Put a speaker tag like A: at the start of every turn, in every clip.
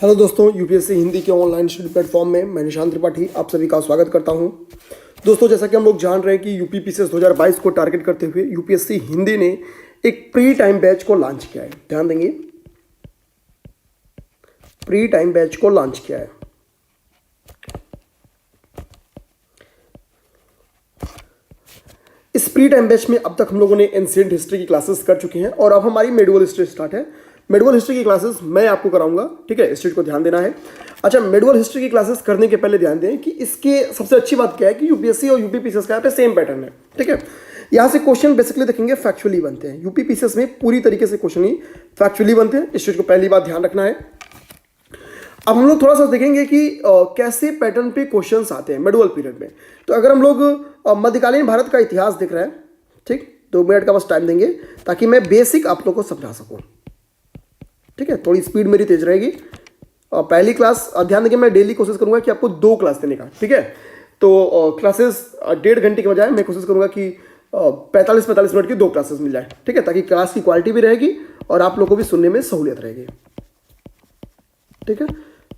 A: Hello दोस्तों, UPSC Hindi के online study platform में मैं निशांत त्रिपाठी आप सभी का स्वागत करता हूं। दोस्तों, जैसा कि हम लोग जान रहे हैं कि यूपी पीसीएस 2022 को टारगेट करते हुए यूपीएससी हिंदी ने एक प्री टाइम बैच को लॉन्च किया है। ध्यान देंगे, प्री टाइम बैच को लॉन्च किया है। इस प्री टाइम बैच में अब तक हम लोगों ने एंशिएंट हिस्ट्री की क्लासेस कर चुके हैं और अब हमारी मेडिवल हिस्ट्री स्टार्ट है। मेडिवल हिस्ट्री की क्लासेस मैं आपको कराऊंगा, ठीक है, इस चीज को ध्यान देना है। अच्छा, मेडिवल हिस्ट्री की क्लासेस करने के पहले ध्यान दें कि इसके सबसे अच्छी बात क्या है कि यूपीएससी और यूपी पीसीएस का यहाँ पे सेम पैटर्न है, ठीक है। यहाँ से क्वेश्चन बेसिकली देखेंगे फैक्चुअली बनते हैं। यूपी पीसीएस में पूरी तरीके से क्वेश्चन ही फैक्चुअली बनते हैं, इस चीज को पहली बात ध्यान रखना है। अब हम लोग थोड़ा सा देखेंगे कि कैसे पैटर्न पे क्वेश्चंस आते हैं मेडिवल पीरियड में। तो अगर हम लोग मध्यकालीन भारत का इतिहास देख रहे हैं, ठीक, 2 मिनट का बस टाइम देंगे ताकि मैं बेसिक आप लोग को समझा सकूं, ठीक है। थोड़ी स्पीड मेरी तेज रहेगी। पहली क्लास ध्यान देंगे, मैं डेली कोशिश करूंगा कि आपको 2 क्लास देने का, ठीक है। तो क्लासेस 1.5 घंटे के बजाय मैं कोशिश करूंगा कि 45-45 मिनट की 2 क्लासेस मिल जाए, ठीक है, ताकि क्लास की क्वालिटी भी रहेगी और आप लोगों को भी सुनने में सहूलियत रहेगी, ठीक है।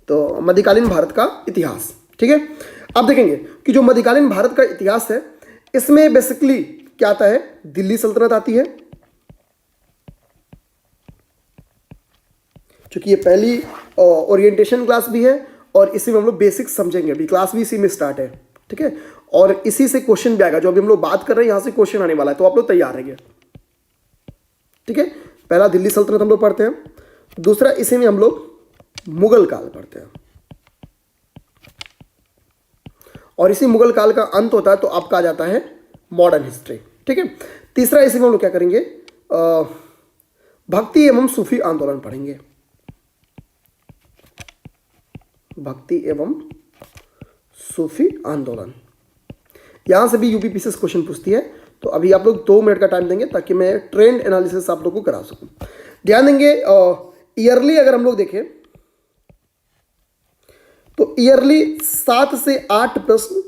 A: तो मध्यकालीन भारत का इतिहास, ठीक है। अब देखेंगे कि जो मध्यकालीन भारत का इतिहास है इसमें बेसिकली क्या आता है, दिल्ली सल्तनत आती है, क्योंकि ये पहली ओरिएंटेशन क्लास भी है और इसी में हम लोग बेसिक समझेंगे। अभी क्लास भी इसी में स्टार्ट है, ठीक है, और इसी से क्वेश्चन भी आएगा। जो अभी हम लोग बात कर रहे हैं यहां से क्वेश्चन आने वाला है, तो आप लोग तैयार रहेंगे, ठीक है। पहला दिल्ली सल्तनत हम लोग पढ़ते हैं, दूसरा इसी में हम लोग मुगल काल पढ़ते हैं और इसी मुगल काल का अंत होता है तो आपका आ जाता है मॉडर्न हिस्ट्री, ठीक है। तीसरा इसी में हम लोग क्या करेंगे, भक्ति एवं सूफी आंदोलन पढ़ेंगे, भक्ति एवं सूफी आंदोलन। यहां से भी यूपी पीसीएस क्वेश्चन पूछती है, तो अभी आप लोग 2 मिनट का टाइम देंगे ताकि मैं ट्रेंड एनालिसिस आप लोग को करा सकूं। ध्यान देंगे, ईयरली अगर हम लोग देखें तो ईयरली 7 से 8 प्रश्न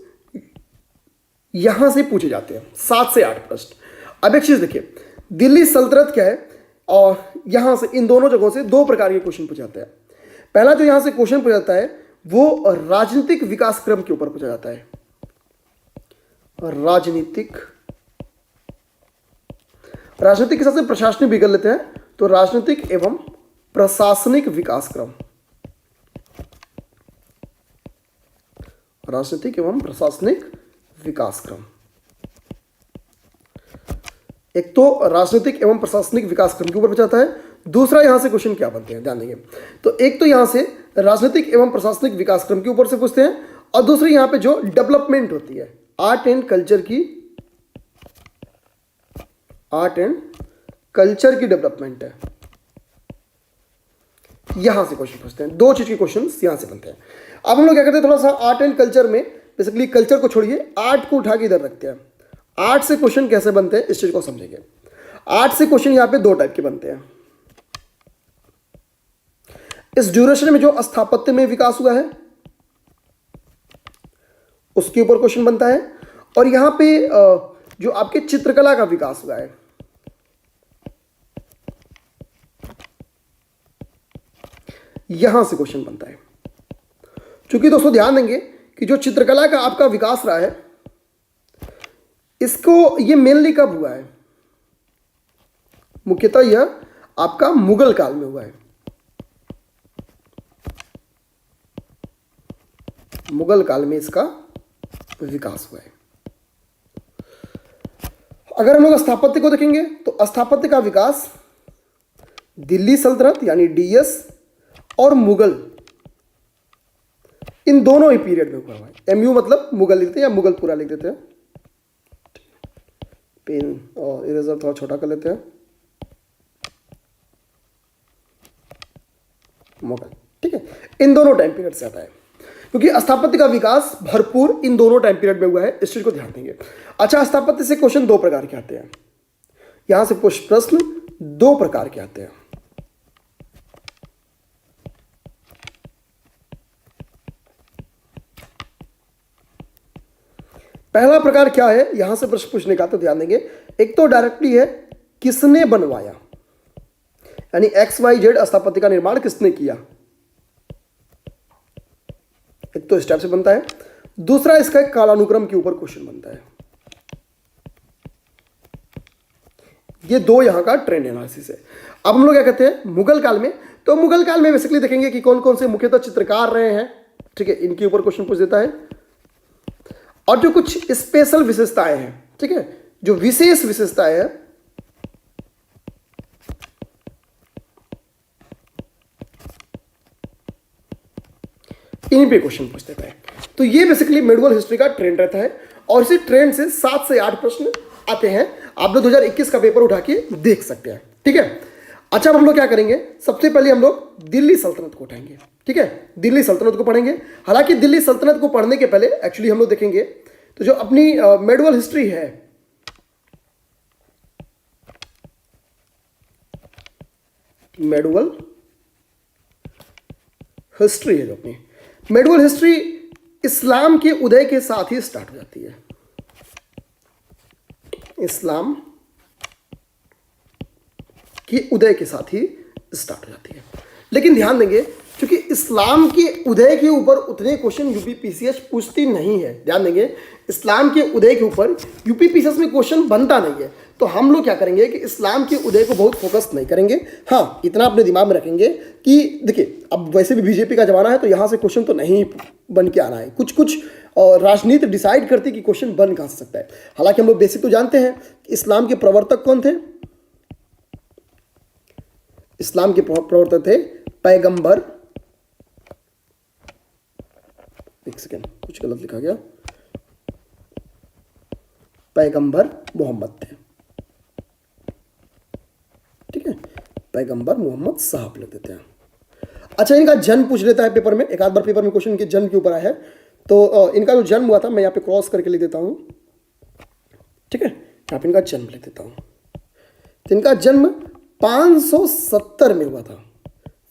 A: यहां से पूछे जाते हैं, 7 से 8 प्रश्न। अब एक चीज देखिए, दिल्ली सल्तनत क्या है और यहां से इन दोनों जगहों से 2 प्रकार के क्वेश्चन पूछे जाते हैं। पहला जो यहां से क्वेश्चन पूछा जाता है वो राजनीतिक विकास क्रम के ऊपर पूछा जाता है। राजनीतिक के साथ से प्रशासनिक भी कर लेते हैं, तो राजनीतिक एवं प्रशासनिक विकास क्रम, राजनीतिक एवं प्रशासनिक विकास क्रम। एक तो राजनीतिक एवं प्रशासनिक विकास क्रम के ऊपर पूछा जाता है। दूसरा यहां से क्वेश्चन क्या बनते हैं, ध्यान देंगे, तो एक तो यहां से राजनीतिक एवं प्रशासनिक विकास क्रम के ऊपर से पूछते हैं और दूसरी यहां पे जो डेवलपमेंट होती है, आर्ट एंड कल्चर की डेवलपमेंट है, यहां से क्वेश्चन पूछते हैं। 2 चीज के क्वेश्चन यहां से बनते हैं। अब हम लोग क्या करते हैं, थोड़ा सा आर्ट एंड कल्चर में बेसिकली कल्चर को छोड़िए, आर्ट को उठा के इधर रखते हैं। आर्ट से क्वेश्चन कैसे बनते हैं इस चीज को समझेंगे। आर्ट से क्वेश्चन यहां पे 2 टाइप के बनते हैं। इस ड्यूरेशन में जो स्थापत्य में विकास हुआ है उसके ऊपर क्वेश्चन बनता है, और यहां पे जो आपके चित्रकला का विकास हुआ है, यहां से क्वेश्चन बनता है। क्योंकि दोस्तों ध्यान देंगे कि जो चित्रकला का आपका विकास रहा है इसको ये मेनली कब हुआ है, मुख्यतः यह आपका मुगल काल में हुआ है। मुगल काल में इसका विकास हुआ है। अगर हम लोग स्थापत्य को देखेंगे तो स्थापत्य का विकास दिल्ली सल्तनत यानी डीएस और मुगल, इन दोनों ही पीरियड में हुआ है। एमयू मतलब मुगल लिखते हैं या मुगल पूरा लिख देते हैं। पेन और इरेजर थोड़ा छोटा कर लेते हैं, मुगल, ठीक है। इन दोनों टाइम पीरियड से आता है क्योंकि स्थापत्य का विकास भरपूर इन दोनों टाइम पीरियड में हुआ है, इस चीज को ध्यान देंगे। अच्छा, स्थापत्य से क्वेश्चन 2 प्रकार के आते हैं। यहां से प्रश्न 2 प्रकार के आते हैं। पहला प्रकार क्या है यहां से प्रश्न पूछने का, तो ध्यान देंगे, एक तो डायरेक्टली है किसने बनवाया, यानी XYZ स्थापत्य का निर्माण किसने किया। एक तो इस टाइप से बनता है, दूसरा इसका एक कालानुक्रम के ऊपर क्वेश्चन बनता है। ये दो यहां का ट्रेंड एनालिसिस है। अब हम लोग क्या कहते हैं मुगल काल में, तो मुगल काल में बेसिकली देखेंगे कि कौन कौन से मुख्यतः चित्रकार रहे हैं, ठीक है, इनके ऊपर क्वेश्चन पूछ देता है। और जो कुछ स्पेशल विशेषताएं हैं, ठीक है, जो विशेष विशेषताएं हैं, इन्हीं पे क्वेश्चन पूछ देता है। तो ये बेसिकली मेडुअल हिस्ट्री का ट्रेंड रहता है और इसी ट्रेंड से 7 से 8 प्रश्न आते हैं। आप लोग 2021 का पेपर उठा के देख सकते हैं, ठीक है। अच्छा, अब हम लोग क्या करेंगे, सबसे पहले हम लोग दिल्ली सल्तनत को उठाएंगे, ठीक है, दिल्ली सल्तनत को पढ़ेंगे। हालांकि दिल्ली सल्तनत को पढ़ने के पहले एक्चुअली हम लोग देखेंगे तो जो अपनी मेडुअल हिस्ट्री है, मेडुअल हिस्ट्री है, जो अपनी मेडुअल हिस्ट्री इस्लाम के उदय के साथ ही स्टार्ट हो जाती है। इस्लाम के उदय के साथ ही स्टार्ट हो जाती है। लेकिन ध्यान देंगे, क्योंकि इस्लाम के उदय के ऊपर उतने क्वेश्चन यूपीपीसीएस पूछती नहीं है। ध्यान देंगे, इस्लाम के उदय के ऊपर यूपीपीसीएस में क्वेश्चन बनता नहीं है। तो हम लोग क्या करेंगे कि इस्लाम के उदय को बहुत फोकस नहीं करेंगे। हाँ, इतना अपने दिमाग में रखेंगे कि देखिए, अब वैसे भी बीजेपी का जमाना है, तो यहाँ से क्वेश्चन तो नहीं बन के आना है। कुछ कुछ राजनीति डिसाइड करती कि क्वेश्चन बन कहाँ से सकता है। हालांकि हम लोग बेसिक तो जानते हैं कि इस्लाम के प्रवर्तक कौन थे। इस्लाम के प्रवर्तक थे पैगंबर, एक सेकेंड, कुछ गलत लिखा गया, पैगंबर मोहम्मद थे, ठीक है, पैगंबर मोहम्मद साहब लिख देते हैं। अच्छा, इनका जन्म पूछ लेता है पेपर में, एक आध बार पेपर में क्वेश्चन इनके जन्म के ऊपर आया है। तो इनका जो जन्म हुआ था, मैं यहाँ पे क्रॉस करके लिख देता हूँ, ठीक है, यहाँ पे इनका जन्म लिख देता हूँ। तो इनका जन्म 570 में हुआ था,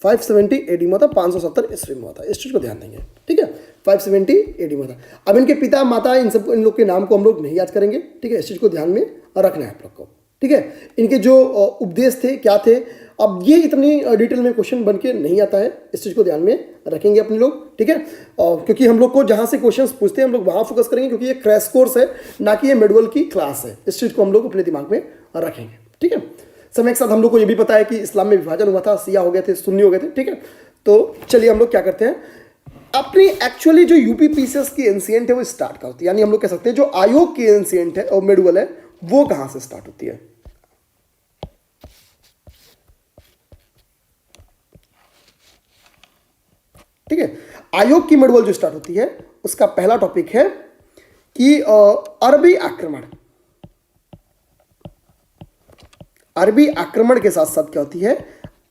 A: 570 एडी में हुआ था, 570 ईस्वी में हुआ था। इस चीज को ध्यान देंगे, ठीक है, 570 एडी में हुआ था। अब इनके पिता माता इन लोग के नाम को हम लोग नहीं याद करेंगे, ठीक है, इस चीज को ध्यान में रखना है आप लोग को, ठीक है। इनके जो उपदेश थे क्या थे, अब ये इतनी डिटेल में क्वेश्चन बन के नहीं आता है, इस चीज़ को ध्यान में रखेंगे अपने लोग, ठीक है। क्योंकि हम लोग को जहाँ से क्वेश्चंस पूछते हैं हम लोग वहाँ फोकस करेंगे, क्योंकि ये क्रैश कोर्स है, ना कि ये मेडुअल की क्लास है। इस चीज़ को हम लोग अपने दिमाग में रखेंगे, ठीक है। समय के साथ हम लोग को ये भी पता है कि इस्लाम में विभाजन हुआ था, शिया हो गए थे, सुन्नी हो गए थे, ठीक है। तो चलिए हम लोग क्या करते हैं, अपनी एक्चुअली जो यूपीपीसीएस की एंशिएंट है वो स्टार्ट का होती है, यानी हम लोग कह सकते हैं जो आयोग की एंशिएंट है और मेडुअल है वो कहाँ से स्टार्ट होती है। ठीक है, आयोग की मेडुअल जो स्टार्ट होती है उसका पहला टॉपिक है कि अरबी आक्रमण। अरबी आक्रमण के साथ साथ क्या होती है,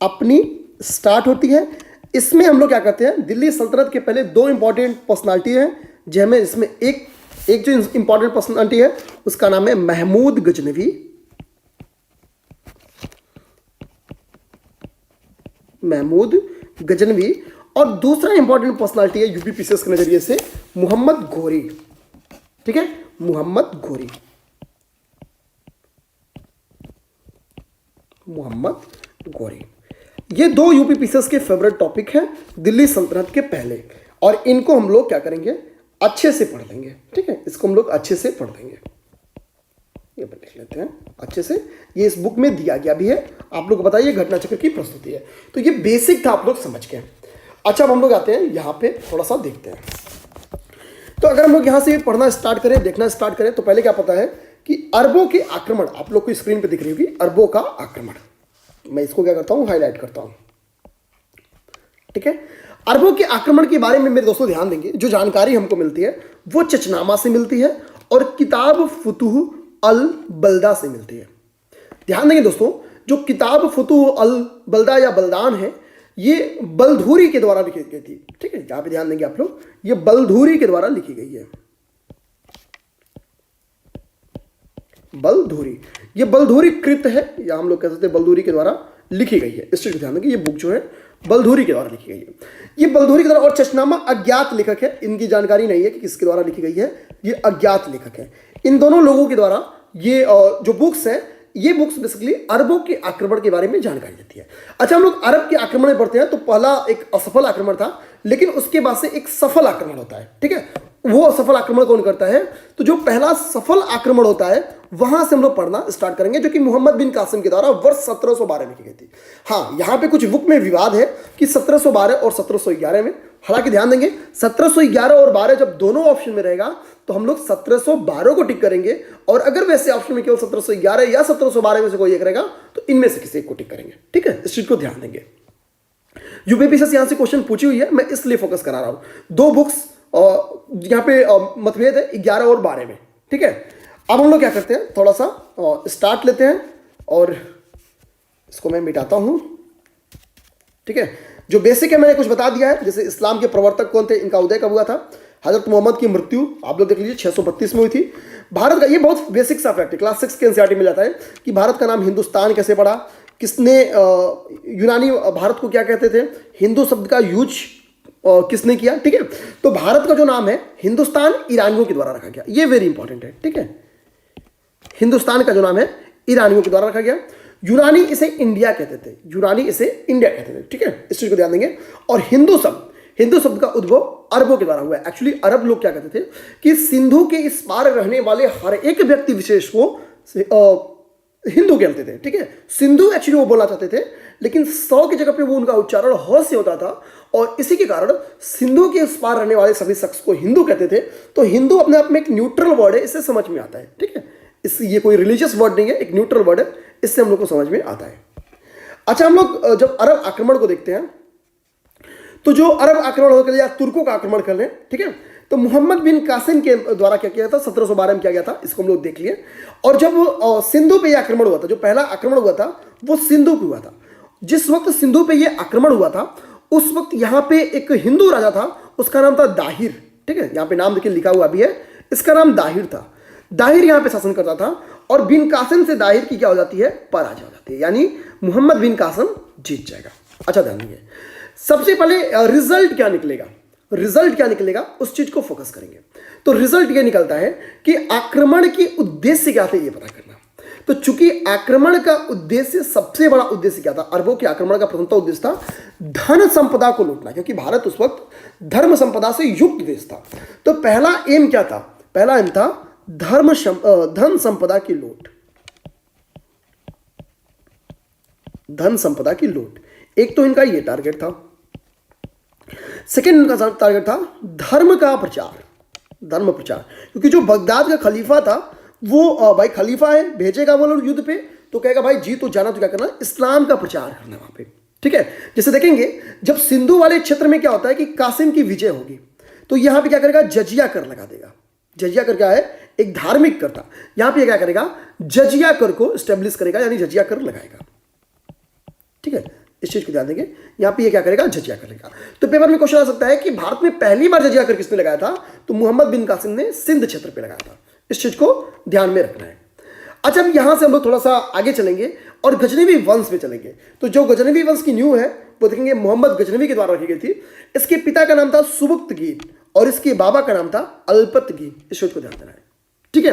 A: अपनी स्टार्ट होती है। इसमें हम लोग क्या करते हैं, दिल्ली सल्तनत के पहले दो इंपॉर्टेंट पर्सनालिटी है, जिनमें इसमें एक जो इंपॉर्टेंट पर्सनालिटी है उसका नाम है महमूद गजनवी। महमूद गजनवी। और दूसरा इंपॉर्टेंट पर्सनालिटी है यूपीपीसीएस के नजरिए से मोहम्मद घोरी। ठीक है, मोहम्मद घोरी। मोहम्मद घोरी, ये दो यूपीपीसीएस के फेवरेट टॉपिक हैं दिल्ली सल्तनत के पहले, और इनको हम लोग क्या करेंगे, अच्छे से पढ़ लेंगे। ठीक है, इसको हम लोग अच्छे से पढ़ लेंगे। ये लिख लेते हैं अच्छे से, ये इस बुक में दिया गया भी है। आप लोग बताइए, घटना चक्र की प्रस्तुति है। तो ये बेसिक था, आप लोग समझ गए। अच्छा, अब हम लोग आते हैं यहाँ पे, थोड़ा सा देखते हैं। तो अगर हम लोग यहाँ से पढ़ना स्टार्ट करें, देखना स्टार्ट करें, तो पहले क्या पता है कि अरबों के आक्रमण, आप लोग को स्क्रीन पे दिख रही होगी, अरबों का आक्रमण। मैं इसको क्या करता हूँ, हाईलाइट करता हूँ। ठीक है, अरबों के आक्रमण के बारे में मेरे दोस्तों ध्यान देंगे, जो जानकारी हमको मिलती है वो चचनामा से मिलती है और किताब फुतुह अल बल्दा से मिलती है। ध्यान देंगे दोस्तों, जो किताब फुतुह अल बल्दा या बल्दान है, ये बलधूरी के द्वारा लिखी गई थी। ठीक है, यहां पे ध्यान देंगे आप लोग, ये बलधूरी के द्वारा लिखी गई है। बलधूरी, ये बलधूरी कृत है, या हम लोग कह सकते हैं बलधूरी के द्वारा लिखी गई है। इस चीज को ध्यान देंगे, ये बुक जो है बलधूरी के द्वारा लिखी गई है। ये बलधूरी के द्वारा, और चचनामा अज्ञात लेखक है, इनकी जानकारी नहीं है कि किसके द्वारा लिखी गई है, ये अज्ञात लेखक है। इन दोनों लोगों के द्वारा ये जो बुक्स है, ये बुक्स बेसिकली अरबों के आक्रमण के बारे में जानकारी देती है। अच्छा, हम लोग अरब के आक्रमण में पढ़ते हैं तो पहला एक असफल आक्रमण था, लेकिन उसके बाद से एक सफल आक्रमण होता है। ठीक है, वो असफल आक्रमण कौन करता है? तो जो पहला सफल आक्रमण होता है वहां से हम लोग पढ़ना स्टार्ट करेंगे, जो कि मोहम्मद बिन कासिम के द्वारा वर्ष 1712 में की गई थी। हाँ, यहां पे कुछ बुक में विवाद है कि 1712 और 1711 में, हालांकि ध्यान देंगे 1711 और 12 जब दोनों ऑप्शन में रहेगा तो हम लोग 1712 को टिक करेंगे, और अगर वैसे ऑप्शन में केवल 1711 या 1712 में से कोई एक रहेगा तो इनमें से किसी एक को टिक करेंगे। ठीक है, इस चीज को ध्यान देंगे। यूपीपीएससी से यहां से क्वेश्चन पूछी हुई है, मैं इसलिए फोकस करा रहा हूं। दो बुक्स यहाँ पे मतभेद है 11 और 12 में। ठीक है, अब हम लोग क्या करते हैं, थोड़ा सा स्टार्ट लेते हैं और इसको मैं मिटाता हूं। ठीक है, जो बेसिक है मैंने कुछ बता दिया है, जैसे इस्लाम के प्रवर्तक कौन थे, इनका उदय कब हुआ था, हजरत मोहम्मद की मृत्यु आप लोग देख लीजिए 632 में हुई थी। भारत का, ये बहुत बेसिक सा फैक्ट है, क्लास 6 के एनसीईआरटी में जाता है कि भारत का नाम हिंदुस्तान कैसे पड़ा, किसने, यूनानी भारत को क्या कहते थे, हिंदू शब्द का यूज किसने किया। ठीक है, तो भारत का जो नाम है हिंदुस्तान ईरानियों के द्वारा रखा गया, ये वेरी इंपॉर्टेंट है। ठीक है, हिंदुस्तान का जो नाम है ईरानियों के द्वारा रखा गया। यूनानी इसे इंडिया कहते थे, यूनानी इसे इंडिया कहते थे। ठीक है, इस चीज को ध्यान देंगे। और हिंदू शब्द का उद्भव अरबों के द्वारा हुआ है। एक्चुअली अरब लोग क्या कहते थे कि सिंधु के इस पार रहने वाले हर एक व्यक्ति विशेष को हिंदू कहते थे। ठीक है, सिंधु एक्चुअली वो बोलना चाहते थे, लेकिन 100 की जगह पे वो उनका उच्चारण ह से होता था, और इसी के कारण सिंधु के उस पार रहने वाले सभी शख्स को हिंदू कहते थे। तो हिंदू अपने आप में एक न्यूट्रल वर्ड है, इससे समझ में आता है। ठीक है, ये कोई रिलीजियस वर्ड नहीं है, एक न्यूट्रल वर्ड है, इससे हम लोग को समझ में आता है। अच्छा, हम लोग जब अरब आक्रमण को देखते हैं तो जो अरब आक्रमण होकर या तुर्कों का आक्रमण कर लें, ठीक है, तो मोहम्मद बिन कासिम के द्वारा क्या किया था, 1712 में किया गया था, इसको हम लोग देख लिए। और जब सिंधु पे यह आक्रमण हुआ था, जो पहला आक्रमण हुआ था वो सिंधु पे हुआ था। जिस वक्त सिंधु पे यह आक्रमण हुआ था उस वक्त यहाँ पे एक हिंदू राजा था, उसका नाम था दाहिर। ठीक है, यहाँ पे नाम देखिए लिखा हुआ भी है, इसका नाम दाहिर था। दाहिर यहाँ पे शासन करता था, और बिन कासिम से दाहिर की क्या हो जाती है, पराजय हो जाती है, यानी मोहम्मद बिन कासिम जीत जाएगा। अच्छा, ध्यान दीजिए, सबसे पहले रिजल्ट क्या निकलेगा, उस चीज को फोकस करेंगे। तो रिजल्ट ये निकलता है कि आक्रमण के उद्देश्य क्या थे, ये पता करना। तो चूंकि आक्रमण का उद्देश्य, सबसे बड़ा उद्देश्य क्या था, अरबों के आक्रमण का प्रथम उद्देश्य था धन संपदा को लूटना, क्योंकि भारत उस वक्त धर्म संपदा से युक्त देश था। तो पहला एम क्या था, पहला एम था धन संपदा की लूट, धन संपदा की लूट। एक तो इनका ये टारगेट था। सेकेंड इनका टारगेट था धर्म का प्रचार, धर्म प्रचार, क्योंकि जो बगदाद का खलीफा था वो भाई खलीफा है, भेजेगा वो लोग युद्ध पे, तो कहेगा भाई जी तो जाना, तो क्या करना, इस्लाम का प्रचार करना वहां पे। ठीक है, जैसे देखेंगे जब सिंधु वाले क्षेत्र में क्या होता है कि कासिम की विजय होगी, तो यहां पे क्या करेगा, जजिया कर लगा देगा। जजिया कर क्या है, एक धार्मिक कर था, यहां पे क्या करेगा, जजिया कर को स्टेब्लिश करेगा, यानी जजिया कर लगाएगा। ठीक है, इस चीज को ध्यान देंगे, यहां पे ये क्या करेगा, जजिया कर लेगा। तो पेपर में क्वेश्चन आ सकता है कि भारत में पहली बार जजिया कर किसने लगाया था, तो मोहम्मद बिन कासिम ने सिंध क्षेत्र पे लगाया था। इस चीज को ध्यान में रखना है। अच्छा, अब यहां से हम लोग थोड़ा सा आगे चलेंगे और गजनवी वंश में चलेंगे। तो जो गजनवी वंश की न्यू है वो देखेंगे मोहम्मद गजनवी के द्वारा रखी गई थी। इसके पिता का नाम था सुबुक्तगीन और इसके बाबा का नाम था अल्पतगीन। इस चीज को ध्यान देना है। ठीक है,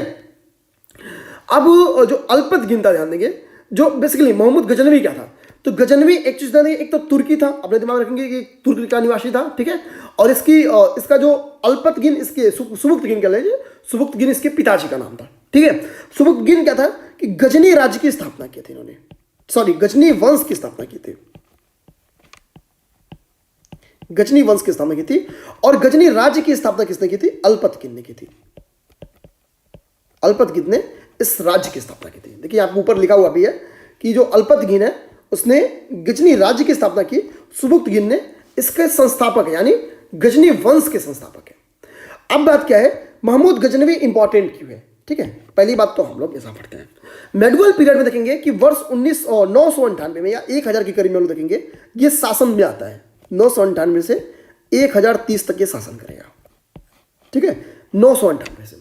A: अब जो अल्पतगीन था, ध्यान देंगे, जो बेसिकली मोहम्मद गजनवी क्या था, तो गजनवी एक चीज ध्यान देंगे, एक तो तुर्की था, अपने दिमाग में रखेंगे कि तुर्की का निवासी था। ठीक है, और इसका जो अल्पतगीन, इसके सुबुक्तगीन कह लीजिए, सुबुक्तगीन इसके पिताजी का नाम था। ठीक है, सुबुक्तगीन क्या था कि गजनी राज्य की स्थापना की थी इन्होंने, सॉरी गजनी वंश की स्थापना की थी, गजनी वंश की स्थापना की थी। और गजनी राज्य की स्थापना किसने की थी, अल्पतगीन ने की थी। अल्पतगीन ने इस राज्य की स्थापना की थी। देखिए आपको ऊपर लिखा हुआ भी है कि जो अल्पतगीन है उसने गजनी राज्य की स्थापना की, सुबुक्तगीन ने इसके संस्थापक है, यानी गजनी वंश के संस्थापक है। अब बात क्या है, महमूद गजनवी इंपॉर्टेंट क्यों है। ठीक है, पहली बात तो हम लोग ऐसा पढ़ते हैं, मेडुअल पीरियड में देखेंगे कि वर्ष 998 में या 1000 के करीब में लोग देखेंगे ये शासन में आता है। 998 से 1030 तक ये शासन करेगा। ठीक है, 998 से।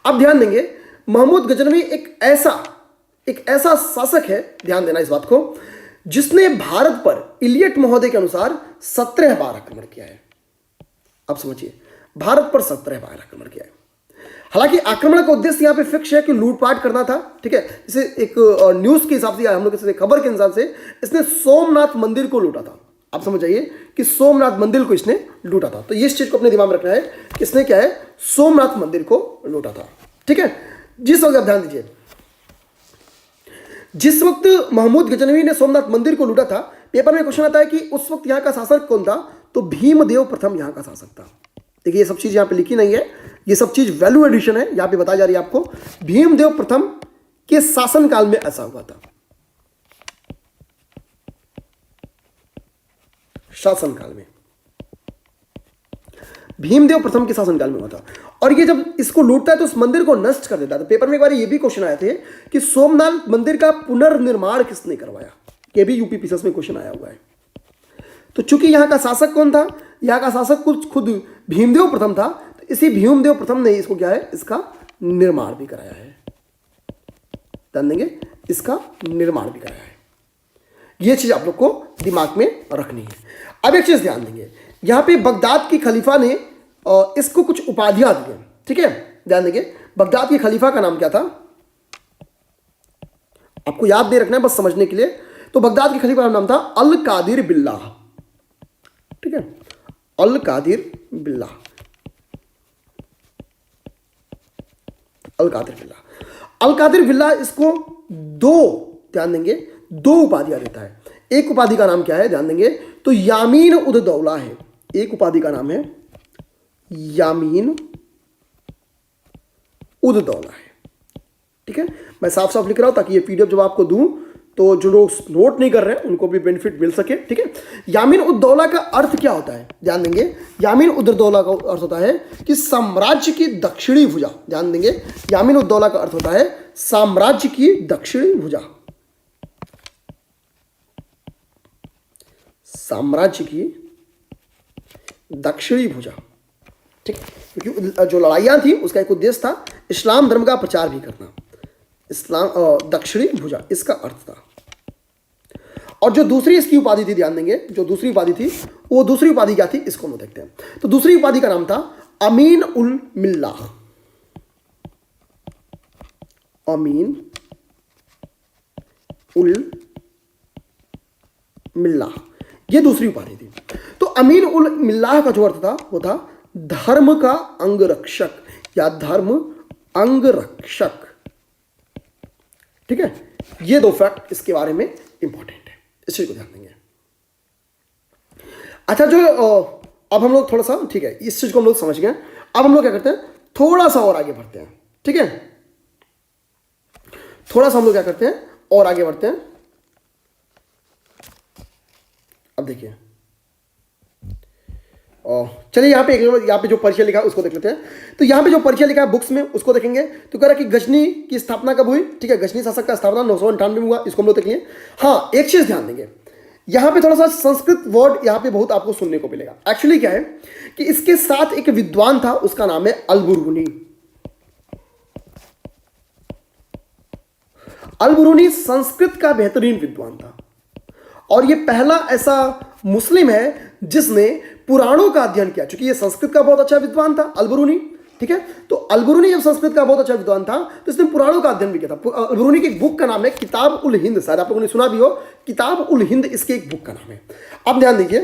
A: अब ध्यान देंगे, महमूद गजनवी एक ऐसा शासक है, ध्यान देना इस बात को, जिसने भारत पर इलियट महोदय के अनुसार 17 बार आक्रमण किया है। अब समझिए, भारत पर 17 बार आक्रमण किया है। हालांकि आक्रमण का उद्देश्य यहाँ पे फिक्स है कि लूटपाट करना था, ठीक है। जैसे एक न्यूज के हिसाब से या हम लोग किसी खबर के हिसाब से इसने सोमनाथ मंदिर को लूटा था। आप समझ जाइए कि सोमनाथ मंदिर को इसने लूटा था। तो ये इस चीज को अपने दिमाग में रखना है कि इसने क्या है, सोमनाथ मंदिर को लूटा था, ठीक है। जिस वक्त आप ध्यान दीजिए, जिस वक्त महमूद गजनवी ने सोमनाथ मंदिर को लूटा था, पेपर में क्वेश्चन आता है कि उस वक्त यहाँ का शासक कौन था, तो भीमदेव प्रथम यहाँ का शासक था। देखिए ये सब चीज यहाँ पे लिखी नहीं है, ये सब चीज वैल्यू एडिशन है, यहाँ पे बताई जा रही है आपको। भीमदेव प्रथम के शासनकाल में ऐसा हुआ था, शासनकाल में भीमदेव प्रथम के शासनकाल में हुआ था। और ये जब इसको लूटता है तो उस मंदिर को नष्ट कर देता है। तो पेपर में एक बार ये भी क्वेश्चन आए थे कि सोमनाथ मंदिर का पुनर्निर्माण किसने करवाया, ये भी यूपी पीसीएस में क्वेश्चन आया हुआ है। तो चूंकि यहाँ का शासक कौन था, यहाँ का शासक खुद भीमदेव प्रथम था, तो इसी भीमदेव प्रथम ने इसको क्या है, इसका निर्माण भी कराया है। ध्यान देंगे, इसका निर्माण भी कराया है। ये चीज आप लोग को दिमाग में रखनी है। अब एक चीज ध्यान देंगे, यहाँ पे बगदाद की खलीफा ने इसको कुछ उपाधियां दी, ठीक है। ध्यान देंगे, बगदाद के खलीफा का नाम क्या था, आपको याद नहीं रखना है बस समझने के लिए। तो बगदाद के खलीफा का नाम था अल कादिर बिल्लाह, ठीक है, अल कादिर बिल्लाह, अल कादिर बिल्लाह। अल कादिर बिल्लाह इसको दो, ध्यान देंगे, दो उपाधियां देता है। एक उपाधि का नाम क्या है, ध्यान देंगे, तो यामीन उद दौला है। एक उपाधि का नाम है यामीन उद दौला है, ठीक है। मैं साफ साफ लिख रहा हूं ताकि ये पीडीएफ जब आपको दूं तो जो लोग नोट नहीं कर रहे हैं उनको भी बेनिफिट मिल सके, ठीक है। यामीन उद दौला का अर्थ क्या होता है, ध्यान देंगे, यामीन उद दौला का अर्थ होता है कि साम्राज्य की दक्षिणी भुजा। ध्यान देंगे, यामीन उद दौला का अर्थ होता है साम्राज्य की दक्षिणी भुजा, साम्राज्य की दक्षिणी भुजा, ठीक है। क्योंकि जो लड़ाइयां थी उसका एक उद्देश्य था इस्लाम धर्म का प्रचार भी करना, इस्लाम दक्षिणी भुजा इसका अर्थ था। और जो दूसरी इसकी उपाधि थी, ध्यान देंगे, जो दूसरी उपाधि थी, वो दूसरी उपाधि क्या थी, इसको हम देखते हैं। तो दूसरी उपाधि का नाम था अमीन उल मिल्लाह, अमीन उल मिल्लाह, ये दूसरी उपाधि थी। तो अमीन उल मिल्लाह का जो अर्थ था वो था धर्म का अंगरक्षक या धर्म अंगरक्षक, ठीक है। ये दो फैक्ट इसके बारे में इंपॉर्टेंट है, इस चीज को ध्यान देंगे। अच्छा, जो अब हम लोग थोड़ा सा, ठीक है, इस चीज को हम लोग समझ गए। अब हम लोग क्या करते हैं, थोड़ा सा और आगे बढ़ते हैं, ठीक है। थोड़ा सा हम लोग क्या करते हैं और आगे बढ़ते हैं। अब देखिए, चलिए यहाँ पे जो परिचय लिखा है उसको देख लेते हैं। तो यहाँ पे जो परिचय लिखा है बुक्स में उसको देखेंगे। तो कह रहा कि गजनी की स्थापना कब हुई, ठीक है, गजनी शासक का स्थापना 998 में हुआ, इसको हम लोग देखेंगे। हाँ, एक चीज ध्यान देंगे, यहाँ पे थोड़ा सा संस्कृत वर्ड यहाँ पे बहुत आपको सुनने को मिलेगा। एक्चुअली क्या है कि इसके साथ एक विद्वान था, उसका नाम है अल-बुरूनी। अल-बुरूनी संस्कृत का बेहतरीन विद्वान था और ये पहला ऐसा मुस्लिम है जिसने पुराणों का अध्ययन किया। चूंकि ये संस्कृत का बहुत अच्छा विद्वान था अल-बुरूनी, ठीक है। तो अल-बुरूनी जब संस्कृत का बहुत अच्छा विद्वान था तो इसने पुराणों का अध्ययन भी किया था। अल-बुरूनी की एक बुक का नाम है किताब उल हिंद, शायद आप लोगों ने सुना भी हो, किताब उल हिंद इसके एक बुक का नाम है। अब ध्यान दीजिए,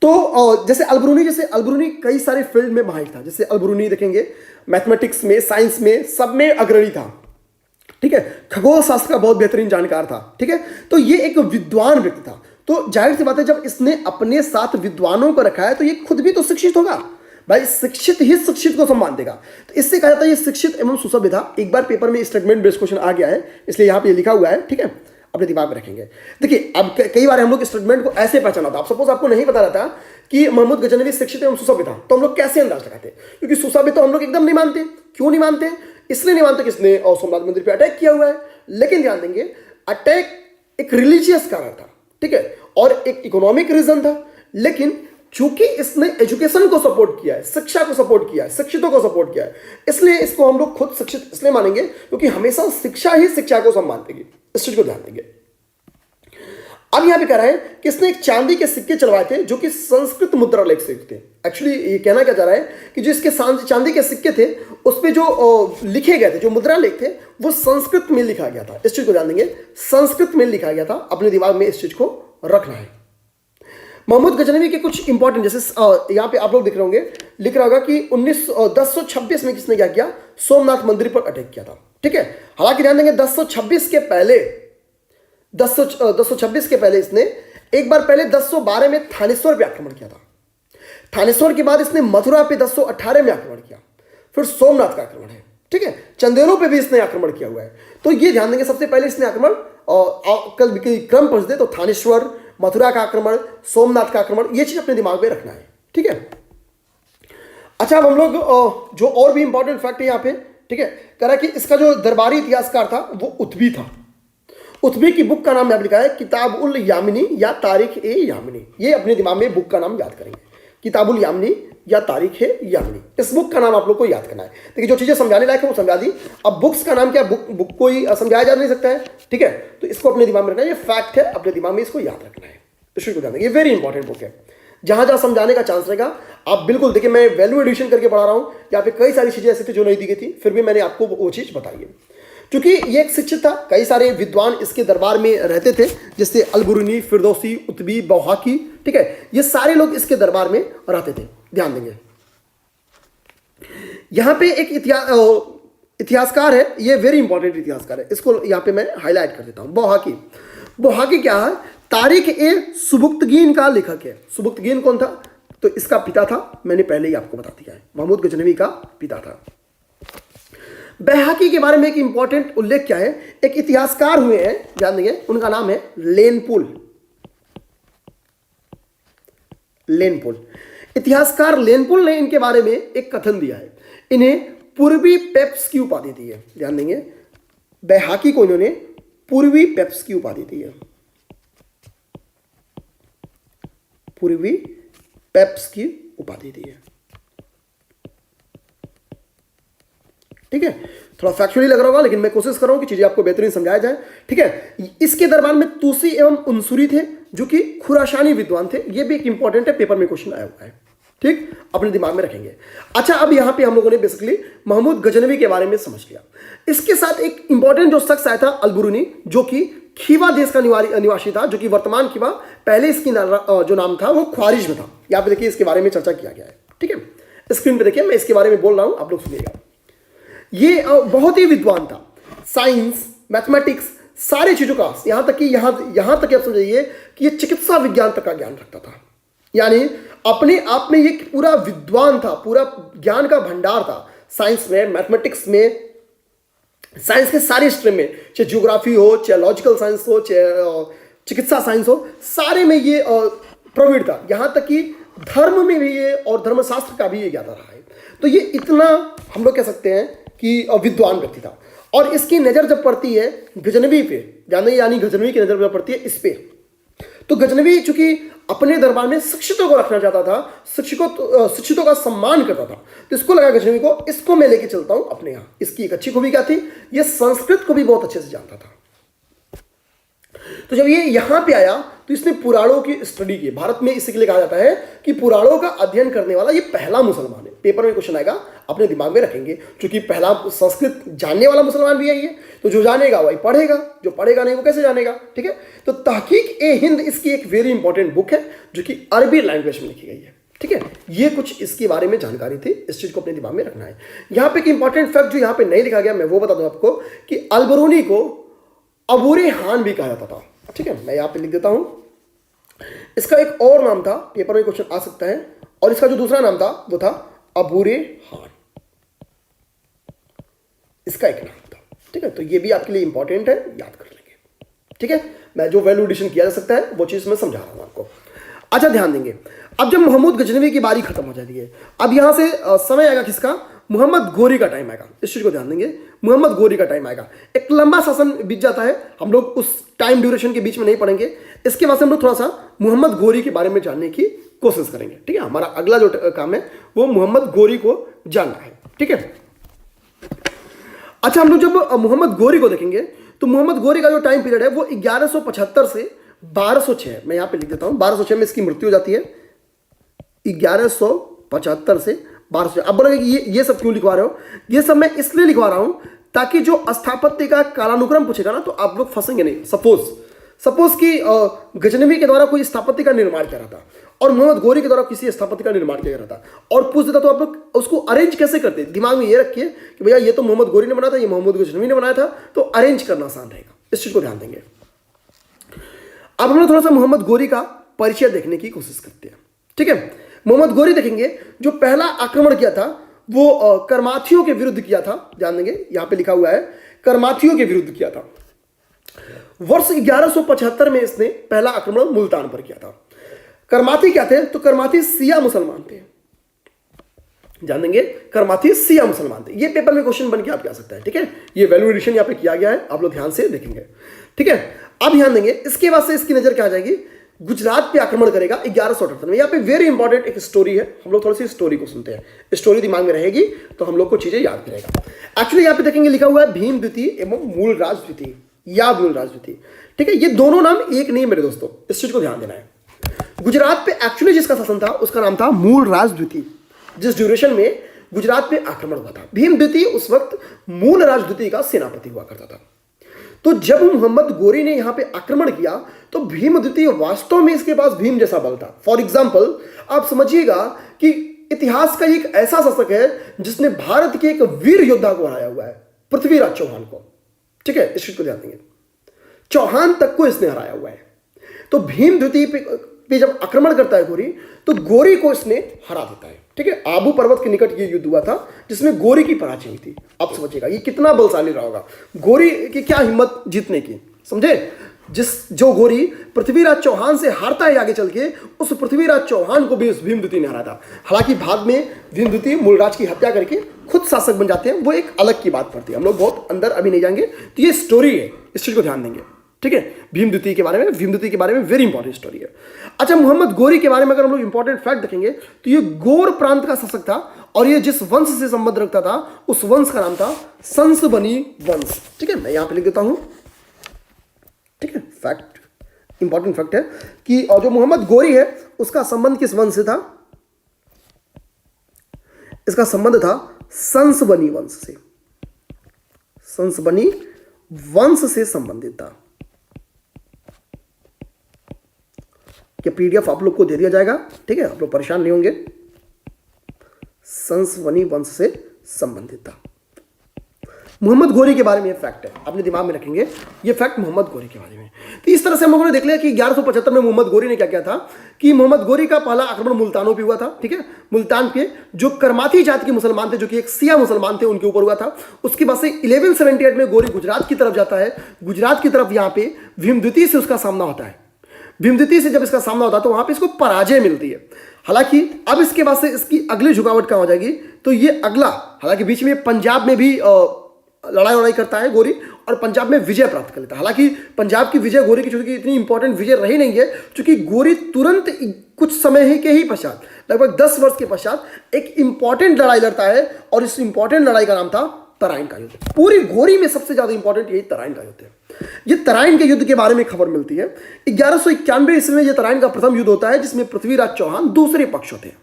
A: तो जैसे अल-बुरूनी कई सारे फील्ड में माहिर था। जैसे अल-बुरूनी देखेंगे मैथमेटिक्स में, साइंस में, सब में अग्रणी था, ठीक है। खगोल शास्त्र का बहुत बेहतरीन जानकार था, ठीक है। तो ये एक विद्वान व्यक्ति था। तो जाहिर सी बात है जब इसने अपने साथ विद्वानों को रखा है तो ये खुद भी तो शिक्षित होगा भाई, शिक्षित ही शिक्षित को सम्मान देगा। तो इससे कहा जाता है ये शिक्षित एवं सुसभ्य था। एक बार पेपर में स्टेटमेंट बेस्ड क्वेश्चन आ गया है, इसलिए यहाँ पे लिखा हुआ है, ठीक है, अपने दिमाग में रखेंगे। देखिए, अब कई बार हम लोग स्टेटमेंट को ऐसे पहचाना था। आप सपोज आपको नहीं पता रहता कि महमूद गजनवी शिक्षित एवं सुसभ्य था, तो हम लोग कैसे अंदाज लगाते? क्योंकि सुसभ्य तो हम लोग एकदम नहीं मानते। क्यों नहीं मानते? इसलिए नहीं मानते कि इसने सोमनाथ मंदिर पे अटैक किया हुआ है। लेकिन ध्यान देंगे, अटैक एक रिलीजियस कारण था, ठीक है, और एक इकोनॉमिक रीजन था। लेकिन चूंकि इसने एजुकेशन को सपोर्ट किया है, शिक्षा को सपोर्ट किया है, शिक्षितों को सपोर्ट किया है, इसलिए इसको हम लोग खुद शिक्षित इसलिए मानेंगे क्योंकि हमेशा शिक्षा ही शिक्षा को सम्मान देगी। इस चीज को ध्यान देंगे। अब यहां पे कह रहा है कि इसने एक चांदी के सिक्के चलवाए थे जो कि संस्कृत मुद्रा लेख से थे। एक्चुअली ये कहना क्या चाह रहा है कि जो इसके चांदी के सिक्के थे उस पे जो लिखे गए थे, जो मुद्रा लेख थे, वो संस्कृत में लिखा गया था। इस चीज को जान देंगे, संस्कृत में लिखा गया था। अपने दिमाग में इस चीज को रखना है। महमूद गजनवी के कुछ इंपॉर्टेंट, जैसे यहाँ पे आप लोग दिख रहे होंगे, लिख रहा होगा कि 1026 में किसने क्या किया, सोमनाथ मंदिर पर अटैक किया था। ठीक है, हालांकि ध्यान देंगे 1026 के पहले 1026 के पहले इसने एक बार पहले 1012 में थानेश्वर पे आक्रमण किया था। थानेश्वर के बाद इसने मथुरा पे 1018 में आक्रमण किया, फिर सोमनाथ का आक्रमण है। ठीक है, चंदेलों पे भी इसने आक्रमण किया हुआ है। तो ये ध्यान देंगे, सबसे पहले इसने आक्रमण कल क्रम पहुंच दे तो थानेश्वर, मथुरा का आक्रमण, सोमनाथ का आक्रमण, ये चीज अपने दिमाग में रखना है। ठीक है, अच्छा अब हम लोग जो और भी इंपॉर्टेंट फैक्ट है यहाँ पे, ठीक है, कह रहा है कि इसका जो दरबारी इतिहासकार था वो उत्बी था। उत्बी की बुक का नाम यहाँ लिखा है किताबुल यामिनी या तारीख ए यामिनी। ये अपने दिमाग में बुक का नाम याद करेंगे, किताबुल यामिनी या तारीख है यामिनी। इस बुक का नाम आप लोग को याद करना है। देखिए जो चीजें समझाने लायक है वो समझा दी। अब बुक्स का नाम क्या, बुक को ही समझाया जा नहीं सकता है। ठीक है, तो इसको अपने दिमाग में रखना है, ये फैक्ट है, अपने दिमाग में इसको याद रखना है। इस चीज को ध्यान, ये वेरी इंपॉर्टेंट बुक है। जहां जहां समझाने का चांस रहेगा आप बिल्कुल देखिए, मैं वैल्यू एडिशन करके पढ़ा रहा हूं, यहाँ पे कई सारी चीजें ऐसी थी जो नहीं दी गई थी, फिर भी मैंने आपको वो चीज बताई है। क्योंकि ये एक शिक्षित था, कई सारे विद्वान इसके दरबार में रहते थे, जैसे अलबुरुनी, फिरदौसी, उत्बी, बौहाकी। ठीक है, ये सारे लोग इसके दरबार में रहते थे। ध्यान देंगे, यहां पे एक इतिहासकार है, ये वेरी इंपॉर्टेंट इतिहासकार है, इसको यहां पे मैं हाईलाइट कर देता हूं। बौहाकी, बौहाकी क्या है, तारीख ए सुबुक्तगीन का लेखक है। सुबुक्तगीन कौन था, तो इसका पिता था, मैंने पहले ही आपको बता दिया है, महमूद गजनवी का पिता था। बैहाकी के बारे में एक इंपॉर्टेंट उल्लेख क्या है, एक इतिहासकार हुए हैं, ध्यान देंगे, उनका नाम है लेनपुल। लेनपुल, इतिहासकार लेनपुल ने इनके बारे में एक कथन दिया है। इन्हें पूर्वी पेप्स की उपाधि दी है। ध्यान देंगे, बैहाकी को इन्होंने पूर्वी पेप्स की उपाधि दी है, पूर्वी पेप्स की उपाधि दी है। ठीक है, थोड़ा फैक्चुअली लग रहा होगा, लेकिन मैं कोशिश कर रहा हूं कि चीजें आपको बेहतरीन समझाया जाए। ठीक है, इसके दरबार में तूसी एवं उनसुरी थे जो कि खुरासानी विद्वान थे। ये भी एक इंपॉर्टेंट है, पेपर में क्वेश्चन आया हुआ है। ठीक, अपने दिमाग में रखेंगे। अच्छा, अब यहां पे हम लोगों ने बेसिकली महमूद गजनवी के बारे में समझ लिया। इसके साथ एक इंपॉर्टेंट जो शख्स आया था अलबुरुनी, जो कि खीवा देश का निवासी था, जो कि वर्तमान खीवा, पहले इसकी जो नाम था वो ख्वारिज में था। यहाँ पे देखिए इसके बारे में चर्चा किया गया है। ठीक है, स्क्रीन पे देखिए, मैं इसके बारे में बोल रहा हूं, आप लोग सुनिएगा। ये बहुत ही विद्वान था, साइंस, मैथमेटिक्स, सारी चीजों का, यहां तक कि यहां तक आप समझिए कि ये चिकित्सा विज्ञान तक का ज्ञान रखता था। यानी अपने आप में ये पूरा विद्वान था, पूरा ज्ञान का भंडार था। साइंस में, मैथमेटिक्स में, साइंस के सारे स्ट्रीम में, चाहे ज्योग्राफी हो, चाहे लॉजिकल साइंस हो, चाहे चिकित्सा साइंस हो, सारे में ये प्रवीण था। यहां तक कि धर्म में भी ये, और धर्मशास्त्र का भी ये ज्ञाता रहा है। तो ये इतना हम लोग कह सकते हैं कि विद्वान व्यक्ति था। और इसकी नजर जब पड़ती है गजनवी पे, यानी गजनवी की नजर जब पड़ती है इस पे, तो गजनवी चूंकि अपने दरबार में शिक्षितों को रखना चाहता था, शिक्षितों का सम्मान करता था, तो इसको लगा गजनवी को, इसको मैं लेके चलता हूं अपने यहां। इसकी एक अच्छी खूबी क्या थी, ये संस्कृत को भी बहुत अच्छे से जानता था। तो जब ये यहां पे आया तो इसने पुराणों की स्टडी की। भारत में इसलिए कहा जाता है कि पुराणों का अध्ययन करने वाला ये पहला मुसलमान है। पेपर में क्वेश्चन आएगा, अपने दिमाग में रखेंगे, क्योंकि पहला संस्कृत जानने वाला मुसलमान भी है ये। तो जो जानेगा वही पढ़ेगा, जो पढ़ेगा नहीं वो कैसे जानेगा। ठीक है, तो तहकीक ए हिंद इसकी एक वेरी इंपॉर्टेंट बुक है, जो कि अरबी लैंग्वेज में लिखी गई है। ठीक है, ये कुछ इसके बारे में जानकारी थी, इस चीज को अपने दिमाग में रखना है। यहाँ पे एक इंपॉर्टेंट फैक्ट जो यहाँ पे नहीं लिखा गया, मैं वो बता दूं आपको कि अलबरूनी को अबूरे हान भी कहा जाता था। ठीक है, मैं यहाँ पे लिख देता हूं। इसका एक और नाम था, पेपर में क्वेश्चन आ सकता है, और इसका जो दूसरा नाम था वो था अबूरे हान, इसका एक नाम था। ठीक है, तो ये भी आपके लिए इंपॉर्टेंट है, याद कर लेंगे। ठीक है, मैं जो वैल्यू एडिशन किया जा सकता है वो चीज मैं समझा रहा हूं आपको। अच्छा, ध्यान देंगे, अब जब महमूद गजनवी की बारी खत्म हो जाती है, अब यहां से समय आएगा किसका, मोहम्मद गोरी का टाइम आएगा। इस चीज को ध्यान देंगे, मोहम्मद गोरी का टाइम आएगा। एक लंबा शासन बीत जाता है, हम लोग उस टाइम ड्यूरेशन के बीच में नहीं पढ़ेंगे। इसके बाद से हम लोग थोड़ा सा मोहम्मद गोरी के बारे में जानने की कोशिश करेंगे। ठीक है, हमारा अगला जो काम है वो मोहम्मद गोरी को जानना है। ठीक है, अच्छा, हम लोग जब मोहम्मद गोरी को देखेंगे तो मोहम्मद गोरी का जो टाइम पीरियड है वो 1175 से 1206, मैं यहां पे लिख देता हूं 1206 में इसकी मृत्यु हो जाती है। 1175 से 1206। अब बोलोगे कि ये सब क्यों लिखवा रहे हो? ये सब मैं इसलिए लिखवा रहा हूं ताकि जो स्थापत्य का कालानुक्रम पूछेगा ना तो आप लोग फंसेंगे नहीं। सपोज कि गजनवी के द्वारा कोई स्थापत्य का निर्माण किया रहा था और मोहम्मद गोरी के द्वारा किसी स्थापत्य का निर्माण किया रहा था और पूछ देता तो आप लोग उसको अरेंज कैसे करते? दिमाग में ये रखिए कि भैया ये तो मोहम्मद गोरी ने बनाया था, ये मोहम्मद गजनवी ने बनाया था, तो अरेंज करना आसान रहेगा। इस चीज को ध्यान देंगे। अब हम लोग थोड़ा सा मोहम्मद गोरी का परिचय देखने की कोशिश करते हैं। ठीक है, मोहम्मद गोरी देखेंगे जो पहला आक्रमण किया था वो करमाथियों के विरुद्ध किया था। ध्यान देंगे यहां पे लिखा हुआ है करमाथियों के विरुद्ध किया था। वर्ष 1175 में इसने पहला आक्रमण मुल्तान पर किया था। करमाथी क्या थे? तो करमाथी सिया मुसलमान थे। ध्यान देंगे करमाथी सिया मुसलमान थे। ये पेपर में क्वेश्चन बन के आप आ सकता है। ठीक है, ये वैल्यू एडिशन यहां पे किया गया है, आप लोग ध्यान से देखेंगे। ठीक है, अब ध्यान देंगे इसके बाद से इसकी नजर क्या आ जाएगी? गुजरात पे आक्रमण करेगा 1178 में। यहाँ पे वेरी इंपॉर्टेंट एक स्टोरी है, हम लोग थोड़ी सी स्टोरी को सुनते हैं। स्टोरी दिमाग में रहेगी तो हम लोग को चीजें याद रहेगा। एक्चुअली यहाँ पे देखेंगे लिखा हुआ है भीम द्वितीय एवं मूलराज द्वितीय या मूलराज द्वितीय। ठीक है, ये दोनों नाम एक नहीं मेरे दोस्तों, इस चीज को ध्यान देना है। गुजरात पे एक्चुअली जिसका शासन था उसका नाम था मूलराज द्वितीय, जिस ड्यूरेशन में गुजरात पे आक्रमण हुआ था। भीम द्वितीय उस वक्त मूलराज द्वितीय का सेनापति हुआ करता था। तो जब मोहम्मद गोरी ने यहां पे आक्रमण किया तो भीम द्वितीय वास्तव में इसके पास भीम जैसा बल था। फॉर एग्जाम्पल आप समझिएगा कि इतिहास का एक ऐसा शासक है जिसने भारत के एक वीर योद्धा को हराया हुआ है, पृथ्वीराज चौहान को। ठीक है, इस चीज को ध्यान देंगे, चौहान तक को इसने हराया हुआ है। तो भीम द्वितीय पे जब आक्रमण करता है गोरी, तो गोरी को इसने हरा देता है। ठीक है, आबू पर्वत के निकट ये युद्ध हुआ था जिसमें गोरी की पराजय हुई थी। आप समझिएगा ये कितना बलशाली रहा होगा, गोरी की क्या हिम्मत जीतने की, समझे? जो गोरी पृथ्वीराज चौहान से हारता है आगे चल के, उस पृथ्वीराज चौहान को भी उस भीम द्वितीय ने हराया था। हालांकि बाद में भीम द्वितीय मूलराज की हत्या करके खुद शासक बन जाते हैं, वो एक अलग की बात पड़ती है, हम लोग बहुत अंदर अभी नहीं जाएंगे। तो ये स्टोरी है, इस चीज को ध्यान देंगे। ठीक है, भीम द्वितीय के बारे में वेरी इंपॉर्टेंट स्टोरी है। अच्छा, मोहम्मद गोरी के बारे में अगर हम लोग इंपॉर्टेंट फैक्ट देखेंगे तो ये गोर प्रांत का शासक था और ये जिस वंश से संबंध रखता था उस वंश का नाम था संसबनी वंश। ठीक है, मैं यहां पे लिख देता हूं। ठीक है, फैक्ट इंपॉर्टेंट फैक्ट है कि और जो मोहम्मद गोरी है उसका संबंध किस वंश से था? इसका संबंध था संसबनी वंश से। संसबनी वंश से संबंधित था। कि पीडीएफ आप लोग को दे दिया जाएगा। ठीक है, आप लोग परेशान नहीं होंगे। संसबनी वंश से संबंधित था। मोहम्मद गोरी के बारे में ये फैक्ट है, अपने दिमाग में रखेंगे ये फैक्ट मोहम्मद गोरी के बारे में। तो इस तरह से हम लोगों ने देख लिया कि 1175 में मोहम्मद गोरी ने क्या किया था कि मोहम्मद गोरी का पहला आक्रमण मुल्तानों पे हुआ था। ठीक है, मुल्तान के जो करमाथी जाति के मुसलमान थे, जो कि एक सिया मुसलमान थे, उनके ऊपर हुआ था। उसके बाद से 1178 में गोरी गुजरात की तरफ जाता है। गुजरात की तरफ यहाँ पे भीम द्वितीय से उसका सामना होता है। भीम द्वितीय से जब इसका सामना होता है तो वहां पे इसको पराजय मिलती है। हालांकि अब इसके बाद से इसकी अगली झुकावट कहां हो जाएगी? तो ये अगला, हालांकि बीच में पंजाब में भी लड़ाई करता है गोरी और पंजाब में विजय प्राप्त कर लेता है। हालांकि पंजाब की विजय गोरी की चूंकि इतनी इंपॉर्टेंट विजय रही नहीं है, क्योंकि गोरी तुरंत कुछ समय ही के ही पश्चात, लगभग 10 वर्ष के पश्चात एक इंपॉर्टेंट लड़ाई लड़ता है और इस इंपॉर्टेंट लड़ाई का नाम था तराइन का युद्ध। पूरी गोरी में सबसे ज्यादा इंपॉर्टेंट यही तराइन का युद्ध है। ये तराइन के युद्ध के बारे में खबर मिलती है। 1191 ईस्वी में यह तराइन का प्रथम युद्ध होता है जिसमें पृथ्वीराज चौहान दूसरे पक्ष होते हैं।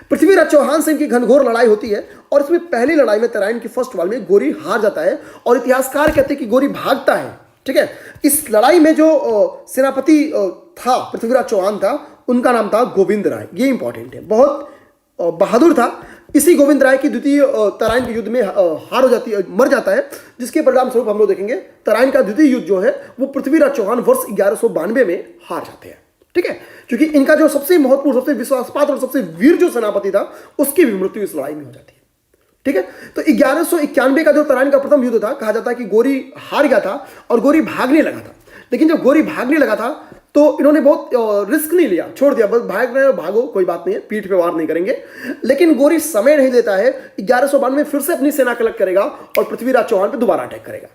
A: पृथ्वीराज चौहान से इनकी घनघोर लड़ाई होती है और इसमें पहली लड़ाई में तराइन की फर्स्ट वार में गोरी हार जाता है और इतिहासकार कहते हैं कि गोरी भागता है। ठीक है, इस लड़ाई में जो सेनापति था पृथ्वीराज चौहान था, उनका नाम था गोविंद राय। ये इंपॉर्टेंट है, बहुत बहादुर था। इसी गोविंद राय की द्वितीय तराइन के युद्ध में हार हो जाती है, मर जाता है, जिसके परिणाम स्वरूप हम लोग देखेंगे तराइन का द्वितीय युद्ध जो है वो पृथ्वीराज चौहान वर्ष 1192 में हार जाते हैं। ठीक है, क्योंकि इनका जो सबसे महत्वपूर्ण, सबसे विश्वासपात्र और सबसे वीर जो सेनापति था उसकी भी मृत्यु इस लड़ाई में हो जाती है। ठीक है, तो 1191 का जो तराइन का प्रथम युद्ध था, कहा जाता है कि गोरी हार गया था और गोरी भागने लगा था। लेकिन जब गोरी भागने लगा था तो इन्होंने बहुत रिस्क नहीं लिया, छोड़ दिया, बस भाग रहे हो भागो, कोई बात नहीं है, पीठ पे वार नहीं करेंगे। लेकिन गोरी समय नहीं लेता है, 1192 में फिर से अपनी सेना कलेक्ट करेगा और पृथ्वीराज चौहान पे दोबारा अटैक करेगा।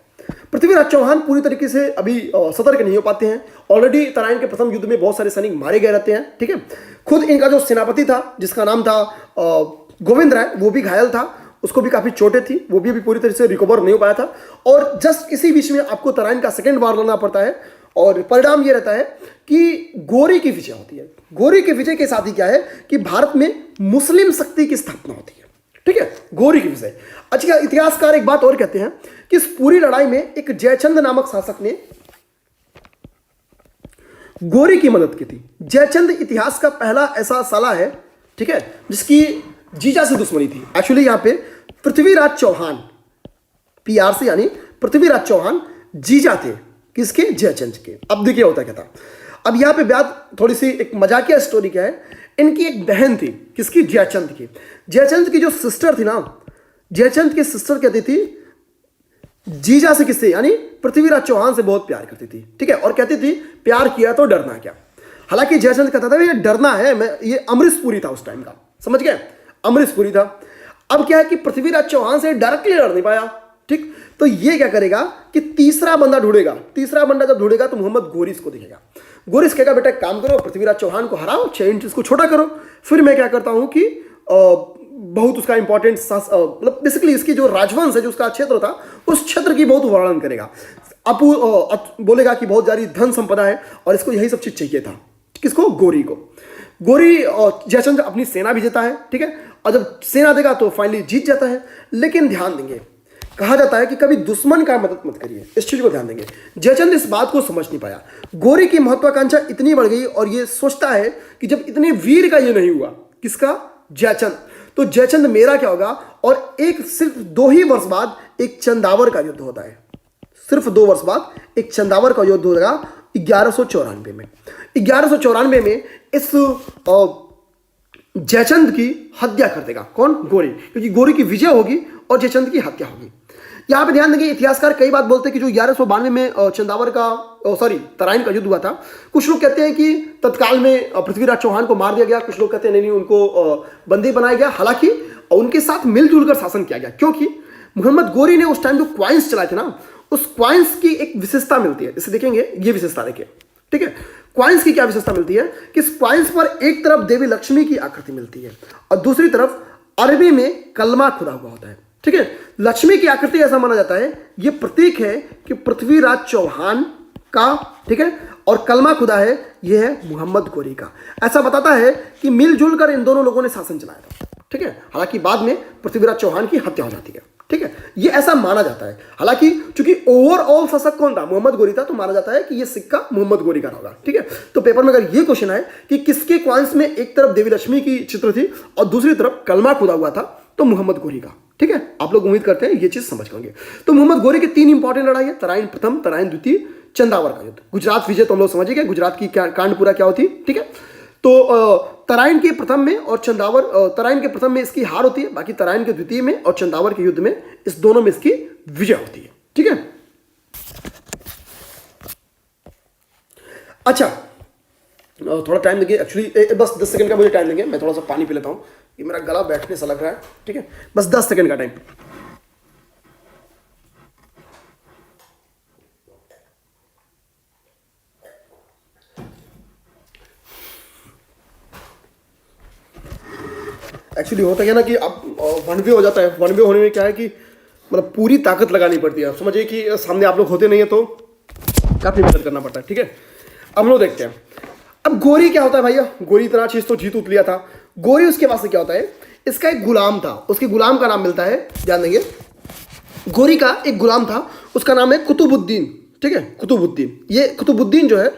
A: पृथ्वीराज चौहान पूरी तरीके से अभी सतर्क नहीं हो पाते हैं। ऑलरेडी तराइन के प्रथम युद्ध में बहुत सारे सैनिक मारे गए रहते हैं। ठीक है, खुद इनका जो सेनापति था जिसका नाम था गोविंद राय, वो भी घायल था, उसको भी काफी चोटें थी, वो भी पूरी तरह से रिकवर नहीं हो पाया था। और जस्ट इसी बीच में आपको तराइन का सेकेंड वार लड़ना पड़ता है और परिणाम ये रहता है कि गोरी की विजय होती है। गोरी की विजय के साथ ही क्या है कि भारत में मुस्लिम शक्ति की स्थापना होती है। ठीक है, गोरी की विजय। अच्छा, इतिहासकार एक बात और कहते हैं कि इस पूरी लड़ाई में एक जयचंद नामक शासक ने गोरी की मदद की थी। जयचंद इतिहास का पहला ऐसा साला है, ठीक है, जिसकी जीजा से दुश्मनी थी। एक्चुअली यहां पे पृथ्वीराज चौहान, पीआर से यानी पृथ्वीराज चौहान जीजा थे किसके? जयचंद के। अब देखिए होता क्या था। अब यहां पे बात थोड़ी सी एक मजाकिया स्टोरी क्या है, इनकी एक बहन थी, किसकी? जयचंद की। जयचंद की जो सिस्टर थी ना, जयचंद की सिस्टर कहती थी जीजा से, किससे? यानी पृथ्वीराज चौहान से बहुत प्यार करती थी। ठीक है, और कहती थी प्यार किया तो डरना क्या। हालांकि जयचंद कहता था ये डरना है, मैं, ये अमरीशपुरी था उस टाइम का, समझ गए? अमरीशपुरी था। अब क्या है कि पृथ्वीराज चौहान से डायरेक्टली लड़ नहीं पाया। ठीक, तो ये क्या करेगा कि तीसरा बंदा ढूंढेगा। तीसरा बंदा जब ढूंढेगा तो मोहम्मद गोरिस को दिखेगा। गोरिस कहेगा बेटा एक काम करो, पृथ्वीराज चौहान को हराओ, 6 इंच इसको छोटा करो, फिर मैं क्या करता हूं कि बहुत उसका इंपॉर्टेंट, मतलब बेसिकली इसकी जो राजवंश है, जो उसका क्षेत्र था, उस क्षेत्र की बहुत वर्णन करेगा। बोलेगा कि बहुत सारी धन संपदा है और इसको यही सब चीज चाहिए था। किसको? गोरी को। गोरी जयचंद्र अपनी सेना भी जीता है। ठीक है, और जब सेना देगा तो फाइनली जीत जाता है। लेकिन ध्यान देंगे, कहा जाता है कि कभी दुश्मन का मदद मत करिए, इस चीज को ध्यान देंगे। जयचंद इस बात को समझ नहीं पाया। गोरी की महत्वाकांक्षा इतनी बढ़ गई और ये सोचता है कि जब इतने वीर का ये नहीं हुआ, किसका? जयचंद, तो जयचंद मेरा क्या होगा। और एक सिर्फ 2 ही वर्ष बाद एक चंदावर का युद्ध होता है। सिर्फ 2 वर्ष बाद एक चंदावर का युद्ध होगा 1194 में। 1194 में इस जयचंद की हत्या कर देगा। कौन? गोरी, क्योंकि गोरी की विजय होगी और जयचंद की हत्या होगी। यहां पे ध्यान देंगे, इतिहासकार कई बात बोलते हैं कि जो 1192 में चंदावर का तराइन का युद्ध हुआ था, कुछ लोग कहते हैं कि तत्काल में पृथ्वीराज चौहान को मार दिया गया, कुछ लोग कहते हैं नहीं उनको बंदी बनाया गया। हालांकि उनके साथ मिलजुल कर शासन किया गया, क्योंकि मोहम्मद गोरी ने उस टाइम जो क्वाइंस चलाए थे ना, उस क्वाइंस की एक विशेषता मिलती है। इसे देखेंगे, ये विशेषता देखिए। ठीक है, क्वाइंस की क्या विशेषता मिलती है कि इस क्वाइंस पर एक तरफ देवी लक्ष्मी की आकृति मिलती है और दूसरी तरफ अरबी में कलमा खुदा हुआ होता है। ठीक है, लक्ष्मी की आकृति ऐसा माना जाता है, यह प्रतीक है कि पृथ्वीराज चौहान का, ठीक है, और कलमा खुदा है, यह है मोहम्मद गोरी का। ऐसा बताता है कि मिलजुल कर इन दोनों लोगों ने शासन चलाया था। ठीक है, हालांकि बाद में पृथ्वीराज चौहान की हत्या हो जाती है। ठीक है, ये ऐसा माना जाता है। हालांकि चूंकि ओवरऑल शासक कौन था? मोहम्मद गोरी था, तो माना जाता है कि ये सिक्का मोहम्मद गोरी का होगा। ठीक है, तो पेपर में अगर ये क्वेश्चन आए कि किसके क्वाइंस में एक तरफ देवी लक्ष्मी की चित्र थी और दूसरी तरफ कलमा खुदा हुआ था, तो मोहम्मद गोरी का। ठीक है, आप लोग उम्मीद करते हैं ये चीज समझ पाएंगे। तो मोहम्मद गोरी की 3 इंपॉर्टेंट लड़ाई है, तराइन प्रथम, तराइन द्वितीय, चंदावर का युद्ध। गुजरात विजय तो हम लोग समझ गए, गुजरात की क्या कांड पूरा क्या होती है। ठीक है, तो तराइन के प्रथम में और चंदावर, तराइन के प्रथम में इसकी हार होती है, बाकी तराइन के द्वितीय में और चंदावर के युद्ध में, इस दोनों में इसकी विजय होती है। ठीक है, अच्छा थोड़ा टाइम देंगे, एक्चुअली बस 10 सेकंड का मुझे टाइम देंगे। मैं थोड़ा सा पानी पी लेता हूँ, ये मेरा गला बैठने सा लग रहा है। ठीक है, बस 10 सेकंड का टाइम। एक्चुअली होता क्या ना कि अब 1 वे हो जाता है। 1 वे होने में क्या है कि मतलब पूरी ताकत लगानी पड़ती है। आप समझिए कि सामने आप लोग होते नहीं है तो काफी मेहनत करना पड़ता है। ठीक है, अब हम लोग देखते हैं। अब गोरी क्या होता है भैया? गोरी इतना चीज तो जीत उत लिया था। गोरी उसके पास से क्या होता है, इसका एक गुलाम था, उसके गुलाम का नाम मिलता है, ध्यान देंगे, गोरी का एक गुलाम था, उसका नाम है कुतुबुद्दीन। ठीक है, कुतुबुद्दीन। ये कुतुबुद्दीन जो है,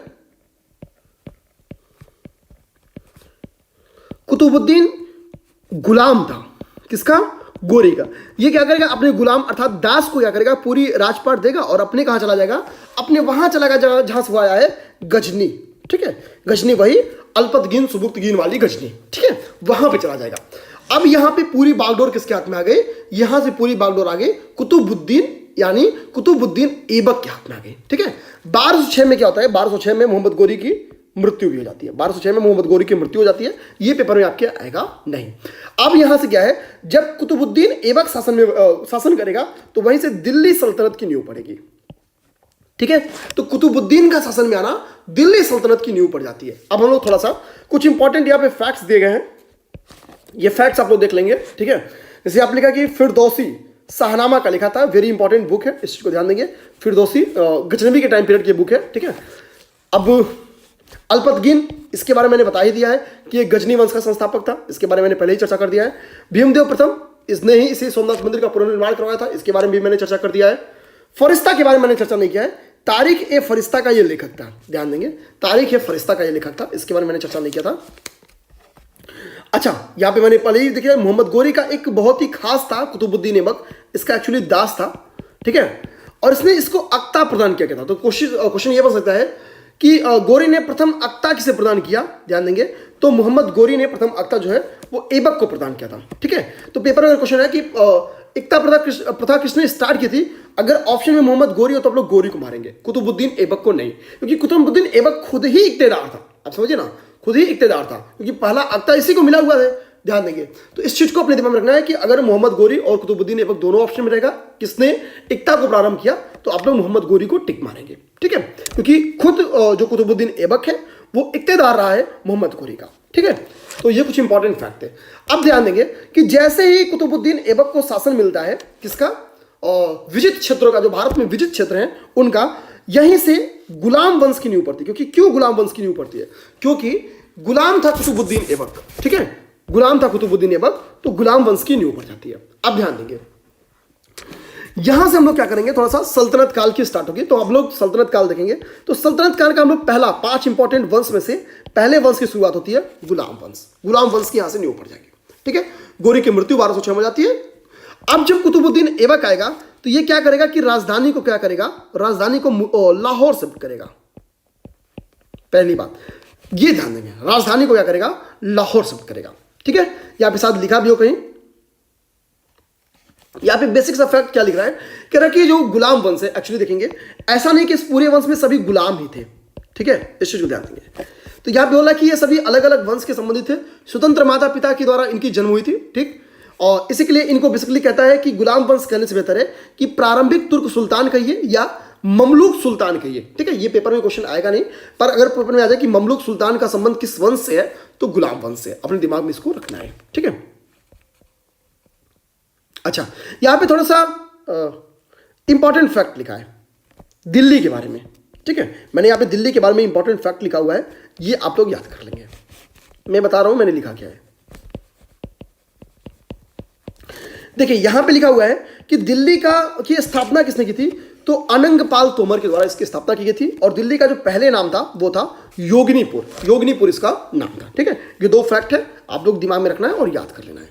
A: कुतुबुद्दीन गुलाम था, किसका? गोरी का। ये क्या करेगा, अपने गुलाम अर्थात दास को क्या करेगा, पूरी राजपाट देगा और अपने कहां चला जाएगा, अपने वहां चला गया जहां से वो आया है, गजनी। ठीक है, गजनी वही अल्पतगीन सुबुक्तगीन वाली गजनी। ठीक है, वहां पे चला जाएगा। अब यहां पे पूरी बागडोर किसके हाथ में आ गई? यहां से पूरी बागडोर आ गई कुतुबुद्दीन, यानी कुतुबुद्दीन ऐबक के हाथ में आ गई। ठीक है, 1206 में क्या होता है, 1206 में मोहम्मद गोरी की मृत्यु भी हो जाती है। 1206 में मोहम्मद गोरी की मृत्यु हो जाती है। ये पेपर में आपके आएगा नहीं। अब यहां से क्या है, जब कुतुबुद्दीन ऐबक शासन करेगा तो वहीं से दिल्ली सल्तनत की नींव पड़ेगी। ठीक है, तो कुतुबुद्दीन का शासन में आना दिल्ली सल्तनत की नींव पड़ जाती है। अब हम लोग थोड़ा सा कुछ इंपॉर्टेंट यहां पे फैक्ट्स दिए गए हैं, ये फैक्ट्स आप लोग देख लेंगे। ठीक है, जैसे आप लिखा कि फिरदौसी शाहनामा का लिखा था, वेरी इंपॉर्टेंट बुक है, इस चीज को ध्यान देंगे। फिरदौसी गजनबी के टाइम पीरियड की बुक है। ठीक है, अब अल्पतगीन, इसके बारे में मैंने बता ही दिया है कि ये गजनी वंश का संस्थापक था, इसके बारे में मैंने पहले ही चर्चा कर दिया है। भीमदेव प्रथम, इसने ही इसी सोमनाथ मंदिर का पुनर्निर्माण करवाया था, इसके बारे में भी मैंने चर्चा कर दिया है। फरिश्ता के बारे में मैंने चर्चा नहीं किया है, तारिक ए फरिश्ता का ये लेखक था, ध्यान देंगे, तारिक ए फरिश्ता का ये लेखक था, इसके बारे में मैंने चर्चा नहीं किया था। अच्छा, यहाँ पे मैंने पहले ही देखिए मोहम्मद गोरी का एक बहुत ही खास था कुतुबुद्दीन ऐबक, इसका एक्चुअली दास था, ठीक है, और इसने इसको अक्ता प्रदान किया गया था। तो क्वेश्चन ये बन सकता है कि गोरी ने प्रथम अक्ता किसे प्रदान किया, ध्यान देंगे, तो मोहम्मद गोरी ने प्रथम अक्ता जो है वो ऐबक को प्रदान किया था, ठीक है। तो पेपर में क्वेश्चन है कि इक्ता प्रथा किसने स्टार्ट की थी, अगर ऑप्शन में मोहम्मद गोरी हो तो आप लोग गोरी को मारेंगे, कुतुबुद्दीन ऐबक को नहीं, क्योंकि कुतुबुद्दीन ऐबक खुद ही इक्तेदार था, आप समझिए ना, खुद ही इक्तेदार था, क्योंकि पहला अक्ता इसी को मिला हुआ है, ध्यान देंगे। तो इस चीज को अपने दिमाग में रखना है कि अगर मोहम्मद गोरी और कुतुबुद्दीन ऐबक दोनों ऑप्शन में रहेगा, किसने इक्ता को प्रारंभ किया, तो आप लोग मोहम्मद गोरी को टिक मारेंगे, ठीक है, क्योंकि खुद जो कुतुबुद्दीन ऐबक है वो इक्तेदार रहा है मोहम्मद गोरी का, ठीक है। तो ये कुछ इंपॉर्टेंट फैक्ट है। अब ध्यान देंगे कि जैसे ही कुतुबुद्दीन ऐबक को शासन मिलता है, किसका, विजित क्षेत्रों का, जो भारत में विजित क्षेत्र हैं उनका, यहीं से गुलाम वंश की नींव पड़ती है। क्योंकि क्यों गुलाम वंश की नींव पड़ती है, क्योंकि गुलाम था कुतुबुद्दीन ऐबक, ठीक है, गुलाम था कुतुबुद्दीन ऐबक, तो गुलाम वंश की नींव पड़ जाती है। अब ध्यान देंगे, यहां से हम लोग क्या करेंगे, थोड़ा सा सल्तनत काल की स्टार्ट होगी, तो हम लोग सल्तनत काल देखेंगे। तो सल्तनत काल का हम लोग पहला 5 इंपॉर्टेंट वंश में से पहले वंश की शुरुआत होती है गुलाम वंश। गुलाम वंश की यहां से नींव पड़ जाएगी, ठीक है। गोरी की मृत्यु 1206 में हो जाती है। अब जब कुतुबुद्दीन ऐबक आएगा तो ये क्या करेगा कि राजधानी को क्या करेगा, राजधानी को लाहौर शिफ्ट करेगा। पहली बात ये ध्यान देंगे, राजधानी को क्या करेगा, लाहौर शिफ्ट करेगा, ठीक है। यहां पे साथ लिखा भी हो कहीं, यहाँ पे बेसिक सा फैक्ट क्या लिख रहा है, कह रहा है कि जो गुलाम वंश है, एक्चुअली देखेंगे ऐसा नहीं कि इस पूरे वंश में सभी गुलाम ही थे, ठीक है, इस चीज को ध्यान देंगे। तो यहाँ पे बोला कि ये सभी अलग अलग वंश के संबंधित थे, स्वतंत्र माता पिता के द्वारा इनकी जन्म हुई थी, ठीक, और इसी के लिए इनको बेसिकली कहता है कि गुलाम वंश कहने से बेहतर है कि प्रारंभिक तुर्क सुल्तान कहिए या ममलूक सुल्तान कहिए, ठीक है। ये पेपर में क्वेश्चन आएगा नहीं, पर अगर पेपर में आ जाए कि ममलूक सुल्तान का संबंध किस वंश से है, तो गुलाम वंश से, अपने दिमाग में इसको रखना है, ठीक है। अच्छा, यहां पे थोड़ा सा इंपॉर्टेंट फैक्ट लिखा है दिल्ली के बारे में, ठीक है। मैंने यहां पे दिल्ली के बारे में इंपॉर्टेंट फैक्ट लिखा हुआ है, ये आप लोग याद कर लेंगे। मैं बता रहा हूं मैंने लिखा क्या है। देखिए यहां पे लिखा हुआ है कि दिल्ली की स्थापना किसने की थी, तो अनंगपाल तोमर के द्वारा इसकी स्थापना की गई थी, और दिल्ली का जो पहले नाम था वो था योगिनीपुर, योगिनीपुर इसका नाम था, ठीक है। ये 2 फैक्ट है, आप लोग दिमाग में रखना है और याद कर लेना है।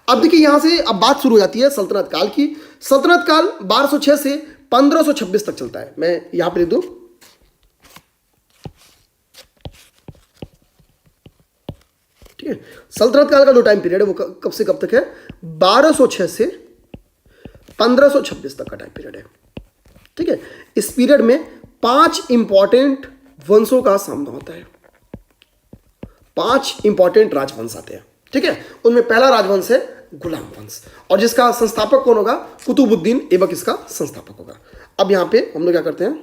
A: अब देखिए यहां से अब बात शुरू हो जाती है सल्तनत काल की। सल्तनत काल 1206 से 1526 तक चलता है। मैं यहां पर लिख दूं, ठीक है। सल्तनत काल का जो टाइम पीरियड है वो कब से कब तक है, 1206 से 1526 तक का टाइम पीरियड है, ठीक है। इस पीरियड में 5 इंपॉर्टेंट वंशों का सामना होता है, 5 इंपॉर्टेंट राजवंश आते हैं, ठीक है। उनमें पहला राजवंश है गुलाम वंश, और जिसका संस्थापक कौन होगा, कुतुबुद्दीन ऐबक इसका संस्थापक होगा। अब यहां पे हम लोग क्या करते हैं,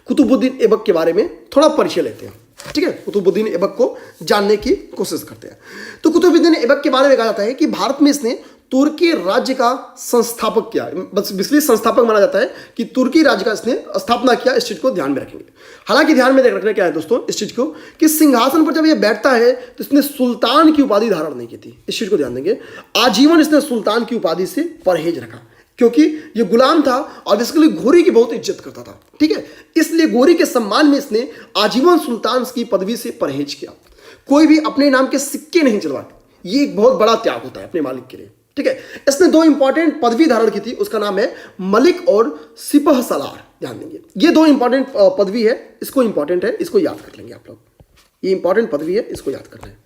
A: कुतुबुद्दीन ऐबक के बारे में थोड़ा परिचय लेते हैं, ठीक है। कुतुबुद्दीन ऐबक को जानने की कोशिश करते हैं। तो कुतुबुद्दीन ऐबक के बारे में कहा जाता है कि भारत में इसने तुर्की राज्य का संस्थापक किया, बस इसलिए संस्थापक माना जाता है कि तुर्की राज्य का इसने स्थापना किया। इस चीज को ध्यान में रखेंगे। हालांकि ध्यान में रखना क्या है दोस्तों, इस चीज को कि सिंहासन पर जब ये बैठता है तो इसने सुल्तान की उपाधि धारण नहीं की थी, इस चीज को ध्यान देंगे। आजीवन इसने सुल्तान की उपाधि से परहेज रखा, क्योंकि ये गुलाम था और बेसिकली घोरी की बहुत इज्जत करता था, ठीक है। इसलिए घोरी के सम्मान में इसने आजीवन सुल्तान की पदवी से परहेज किया। कोई भी अपने नाम के सिक्के नहीं चलवाए, ये एक बहुत बड़ा त्याग होता है अपने मालिक के लिए, ठीक है। इसने 2 इंपॉर्टेंट पदवी धारण की थी, उसका नाम है मलिक और सिपह सलार, ध्यान देंगे। ये 2 इंपॉर्टेंट पदवी है, इसको इंपॉर्टेंट है, इसको याद कर लेंगे आप लोग। ये इंपॉर्टेंट पदवी है, इसको याद करना है।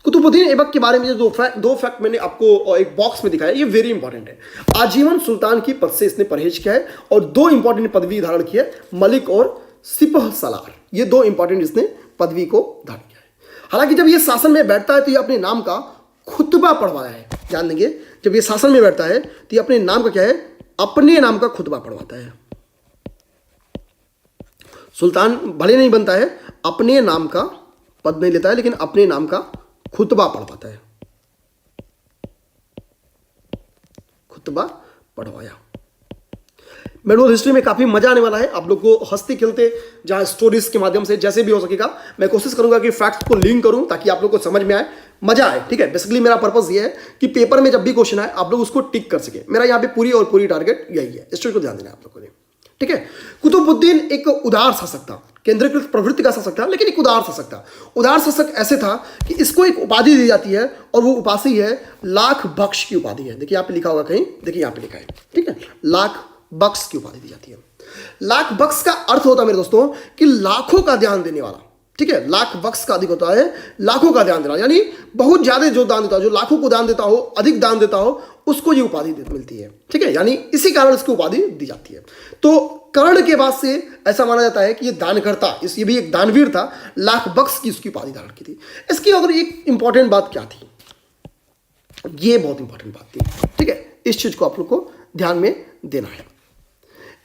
A: कुतुबुद्दीन ऐबक के बारे में जो 2 फैक्ट मैंने आपको एक बॉक्स में दिखाया, ये वेरी इंपॉर्टेंट है। आजीवन सुल्तान की पद से इसने परहेज किया है और 2 इंपॉर्टेंट पदवी धारण की है, मलिक और सिपह सलार। ये 2 इंपॉर्टेंट इसने पदवी को धारण किया है। हालांकि जब ये शासन में बैठता है तो ये अपने नाम का खुतबा पढ़वाया है, ध्यान देंगे। जब ये शासन में बैठता है तो ये अपने नाम का क्या है, अपने नाम का खुतबा पढ़वाता है। सुल्तान भले नहीं बनता है, अपने नाम का पद नहीं लेता है, लेकिन अपने नाम का खुतबा पढ़वाता है। खुतबा पढ़वाया। मेडुअल हिस्ट्री में काफ़ी मजा आने वाला है। आप लोग को हंसते खेलते, जहाँ स्टोरीज के माध्यम से जैसे भी हो सकेगा मैं कोशिश करूंगा कि फैक्ट्स को लिंक करूं ताकि आप लोग को समझ में आए, मजा आए। ठीक है, बेसिकली मेरा पर्पस ये है कि पेपर में जब भी क्वेश्चन आए आप लोग उसको टिक कर सके। मेरा यहाँ पे पूरी और पूरी टारगेट यही है, इस चीज को ध्यान देना है आप लोगों ने। ठीक है, कुतुबुद्दीन एक उदार शासक था, केंद्रीकृत प्रवृत्ति का शासक था, लेकिन एक उदार शासक था। उदार शासक ऐसे था कि इसको एक उपाधि दी जाती है और वो उपाधि है लाख बख्श की उपाधि है। देखिए यहाँ पे लिखा होगा कहीं, देखिए यहाँ पे लिखा है। ठीक है, लाख बख्श की उपाधि दी जाती है। लाख बख्श का अर्थ होता है मेरे दोस्तों कि लाखों का ध्यान देने वाला। ठीक है, लाख बख्श का अधिक होता है लाखों का ध्यान देना, यानी बहुत ज्यादा जो दान देता हो, जो लाखों को दान देता हो, अधिक दान देता हो, उसको ये उपाधि मिलती है। ठीक है, यानी इसी कारण इसकी उपाधि दी जाती है। तो कर्ण के बाद से ऐसा माना जाता है कि ये दानकर्ता, ये भी एक दानवीर था, लाख बख्श की उसकी उपाधि धारण की थी। इसकी अगर एक इंपॉर्टेंट बात क्या थी, ये बहुत इंपॉर्टेंट बात थी। ठीक है, इस चीज को आप लोग को ध्यान में देना है।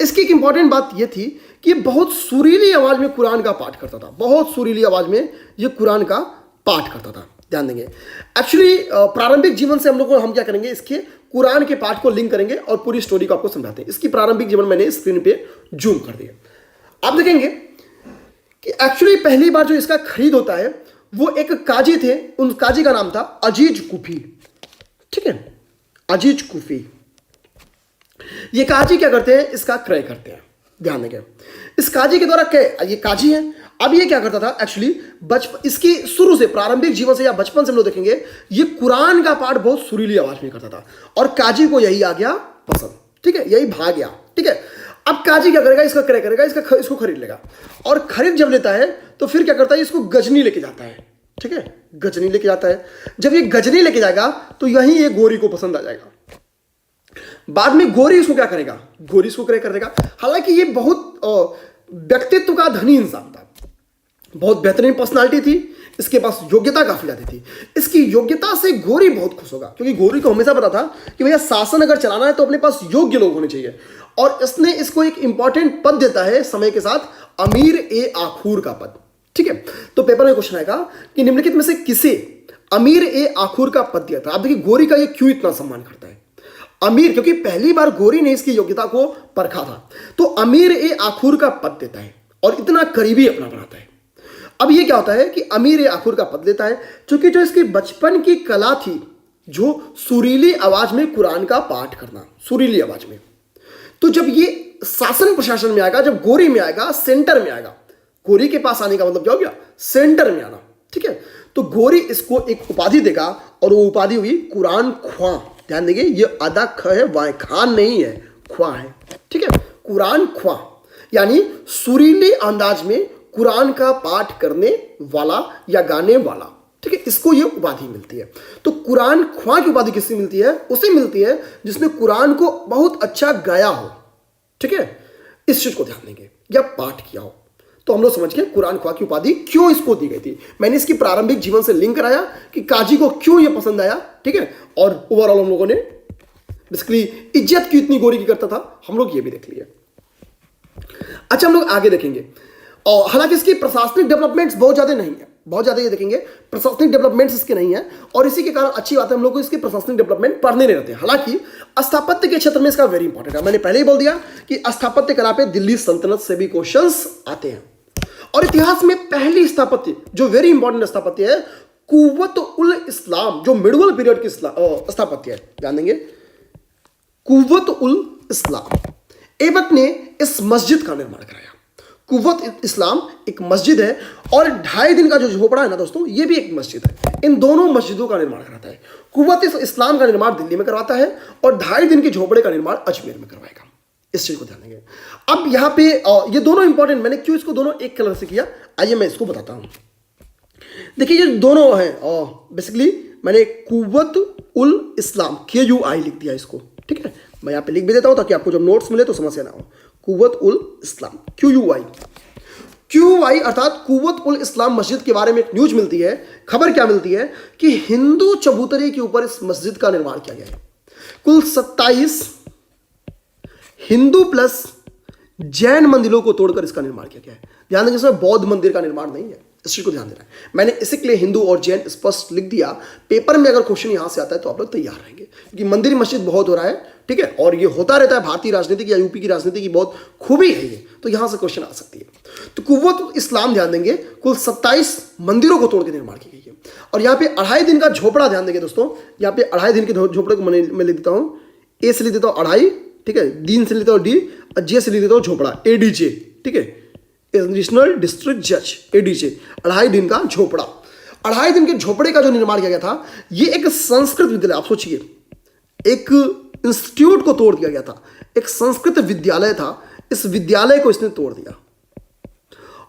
A: इसकी एक इंपॉर्टेंट बात यह थी कि ये बहुत सुरीली आवाज में कुरान का पाठ करता था। बहुत सुरीली आवाज में ये कुरान का पाठ करता था, ध्यान देंगे। एक्चुअली प्रारंभिक जीवन से हम क्या करेंगे, इसके कुरान के पाठ को लिंक करेंगे और पूरी स्टोरी को आपको समझाते हैं। इसकी प्रारंभिक जीवन मैंने स्क्रीन पे जूम कर दिया। आप देखेंगे कि एक्चुअली पहली बार जो इसका खरीद होता है वो एक काजी थे, उन काजी का नाम था अजीज कुफी। ठीक है, अजीज कुफी। ये काजी क्या करते हैं, इसका क्रय करते हैं, ध्यान देंगे। इस काजी के द्वारा क्रय, ये काजी है। अब ये क्या करता था एक्चुअली, बचपन इसकी शुरू से प्रारंभिक जीवन से या बचपन से हम लोग देखेंगे ये कुरान का पाठ बहुत सुरीली आवाज में करता था और काजी को यही आ गया पसंद। ठीक है, यही भाग गया। ठीक है, अब काजी क्या करेगा, इसका क्रय करेगा, इसको खरीद लेगा और खरीद जब लेता है तो फिर क्या करता है, इसको गजनी लेके जाता है। ठीक है, गजनी लेके जाता है। जब ये गजनी लेके जाएगा तो यही ये गोरी को पसंद आ जाएगा। बाद में गोरी इसको क्या करेगा, गोरी इसको क्रय कर देगा। हालांकि ये बहुत व्यक्तित्व का धनी इंसान था, बहुत बेहतरीन पर्सनालिटी थी, इसके पास योग्यता काफी ज्यादा थी। इसकी योग्यता से गोरी बहुत खुश होगा, क्योंकि गोरी को हमेशा पता था कि भैया शासन अगर चलाना है तो अपने पास योग्य लोग होने चाहिए। और इसने इसको एक इंपॉर्टेंट पद देता है समय के साथ, अमीर ए आखूर का पद। ठीक है, तो पेपर में क्वेश्चन आएगा कि निम्नलिखित में से किसे अमीर ए आखूर का पद दिया था। आप देखिए गोरी का ये क्यों इतना सम्मान करता है, अमीर, क्योंकि पहली बार गोरी ने इसकी योग्यता को परखा था, तो अमीर ए आखूर का पद देता है और इतना करीबी अपना बनाता है। अब ये क्या होता है कि अमीर ए आखूर का पद लेता है, क्योंकि जो इसकी बचपन की कला थी, जो सुरीली आवाज में कुरान का पाठ करना, सुरीली आवाज में, तो जब ये शासन प्रशासन में आएगा, जब गोरी में आएगा, सेंटर में आएगा, गोरी के पास आने का मतलब क्या हो गया, सेंटर में आना। ठीक है, तो गोरी इसको एक उपाधि देगा और वो उपाधि हुई कुरान ख्वां। ध्यान देंगे, ये अदा ख है, वाय खान नहीं है, ख्वां है। ठीक है, कुरान ख्वां यानी सुरीली अंदाज में कुरान का पाठ करने वाला या गाने वाला। ठीक है, इसको ये उपाधि मिलती है। तो कुरान ख्वां की उपाधि किससे मिलती है, उसे मिलती है जिसने कुरान को बहुत अच्छा गाया हो। ठीक है, इस चीज को ध्यान देंगे, या पाठ किया हो। तो हम लोग समझ गए कुरान ख्वां की उपाधि क्यों इसको दी गई थी। मैंने इसकी प्रारंभिक जीवन से लिंक कराया कि काजी को क्यों ये पसंद आया। ठीक है, और ओवरऑल हम लोगों ने बेसिकली इज्जत क्यों इतनी गोरी की करता था, हम लोग ये भी देख लिए। अच्छा, हम लोग आगे देखेंगे। और हालांकि इसकी प्रशासनिक डेवलपमेंट्स बहुत ज्यादा नहीं है, बहुत ज्यादा ये देखेंगे प्रशासनिक डेवलपमेंट्स इसके नहीं है, और इसी के कारण अच्छी बात है हम लोग को इसकी प्रशासनिक डेवलपमेंट पढ़ने नहीं रहते। हालांकि स्थापत्य के क्षेत्र में इसका वेरी इंपॉर्टेंट है। मैंने पहले ही बोल दिया कि स्थापत्य कला पे दिल्ली सल्तनत से भी क्वेश्चंस आते हैं। और इतिहास में पहली स्थापत्य जो वेरी इंपॉर्टेंट स्थापत्य है, कुव्वत उल इस्लाम, जो मिडवल पीरियड की स्थापत्य है, ध्यान देंगे, कुव्वत उल इस्लाम। ऐबक ने इस मस्जिद का निर्माण कराया। कुव्वत इस्लाम एक मस्जिद है और 2.5 दिन का जो झोपड़ा है ना दोस्तों, ये भी एक मस्जिद है। इन दोनों मस्जिदों का निर्माण कराता है। कुव्वत इस्लाम का निर्माण दिल्ली में करवाता है और 2.5 दिन के झोपड़े का निर्माण अजमेर में करवाएगा। इस चीज को ध्यान देंगे। अब यहाँ पे ये दोनों इंपॉर्टेंट, मैंने क्यों इसको दोनों एक कलर से किया, आइए मैं इसको बताता हूं। देखिए ये दोनों हैं, बेसिकली मैंने कुव्वत उल इस्लाम KUI लिख दिया इसको। ठीक है, मैं यहाँ पे लिख भी देता हूं ताकि आपको जब नोट्स मिले तो समस्या ना हो। कुव्वत उल इस्लाम QUI अर्थात कुव्वत उल इस्लाम मस्जिद के बारे में एक न्यूज मिलती है। खबर क्या मिलती है कि हिंदू चबूतरे के ऊपर इस मस्जिद का निर्माण किया गया है। कुल 27 हिंदू प्लस जैन मंदिरों को तोड़कर इसका निर्माण किया गया है। ध्यान देंगे, इसमें बौद्ध मंदिर का निर्माण नहीं है, इस चीज को ध्यान देना है। मैंने इसी के लिए हिंदू और जैन स्पष्ट लिख दिया, पेपर में अगर क्वेश्चन यहां से आता है तो आप लोग तैयार रहेंगे, क्योंकि मंदिर मस्जिद बहुत हो रहा है, ठीक है, और ये होता रहता है। भारतीय राजनीति की या यूपी की राजनीति की बहुत खूबी है ये, तो यहां से क्वेश्चन आ सकती है। तो कुव्वत इस्लाम ध्यान देंगे, कुल 27 मंदिरों को तोड़ के निर्माण की गई है। और यहाँ पे 2.5 दिन का झोपड़ा ध्यान देंगे दोस्तों, यहाँ पे 2.5 दिन के झोपड़े को मैं लिख देता हूँ, ए से लिख देता हूँ 2.5, ठीक है, दिन से लेता हूँ डी, और जे से लिख देता हूँ झोपड़ा, एडीजे, ठीक है, एडिशनल डिस्ट्रिक्ट जज, एडीजे, 2.5 दिन का झोपड़ा। 2.5 दिन के झोपड़े का जो निर्माण किया गया था, ये एक संस्कृत विद्यालय, आप सोचिए, एक इंस्टीट्यूट को तोड़ दिया गया था, एक संस्कृत विद्यालय था, इस विद्यालय को इसने तोड़ दिया,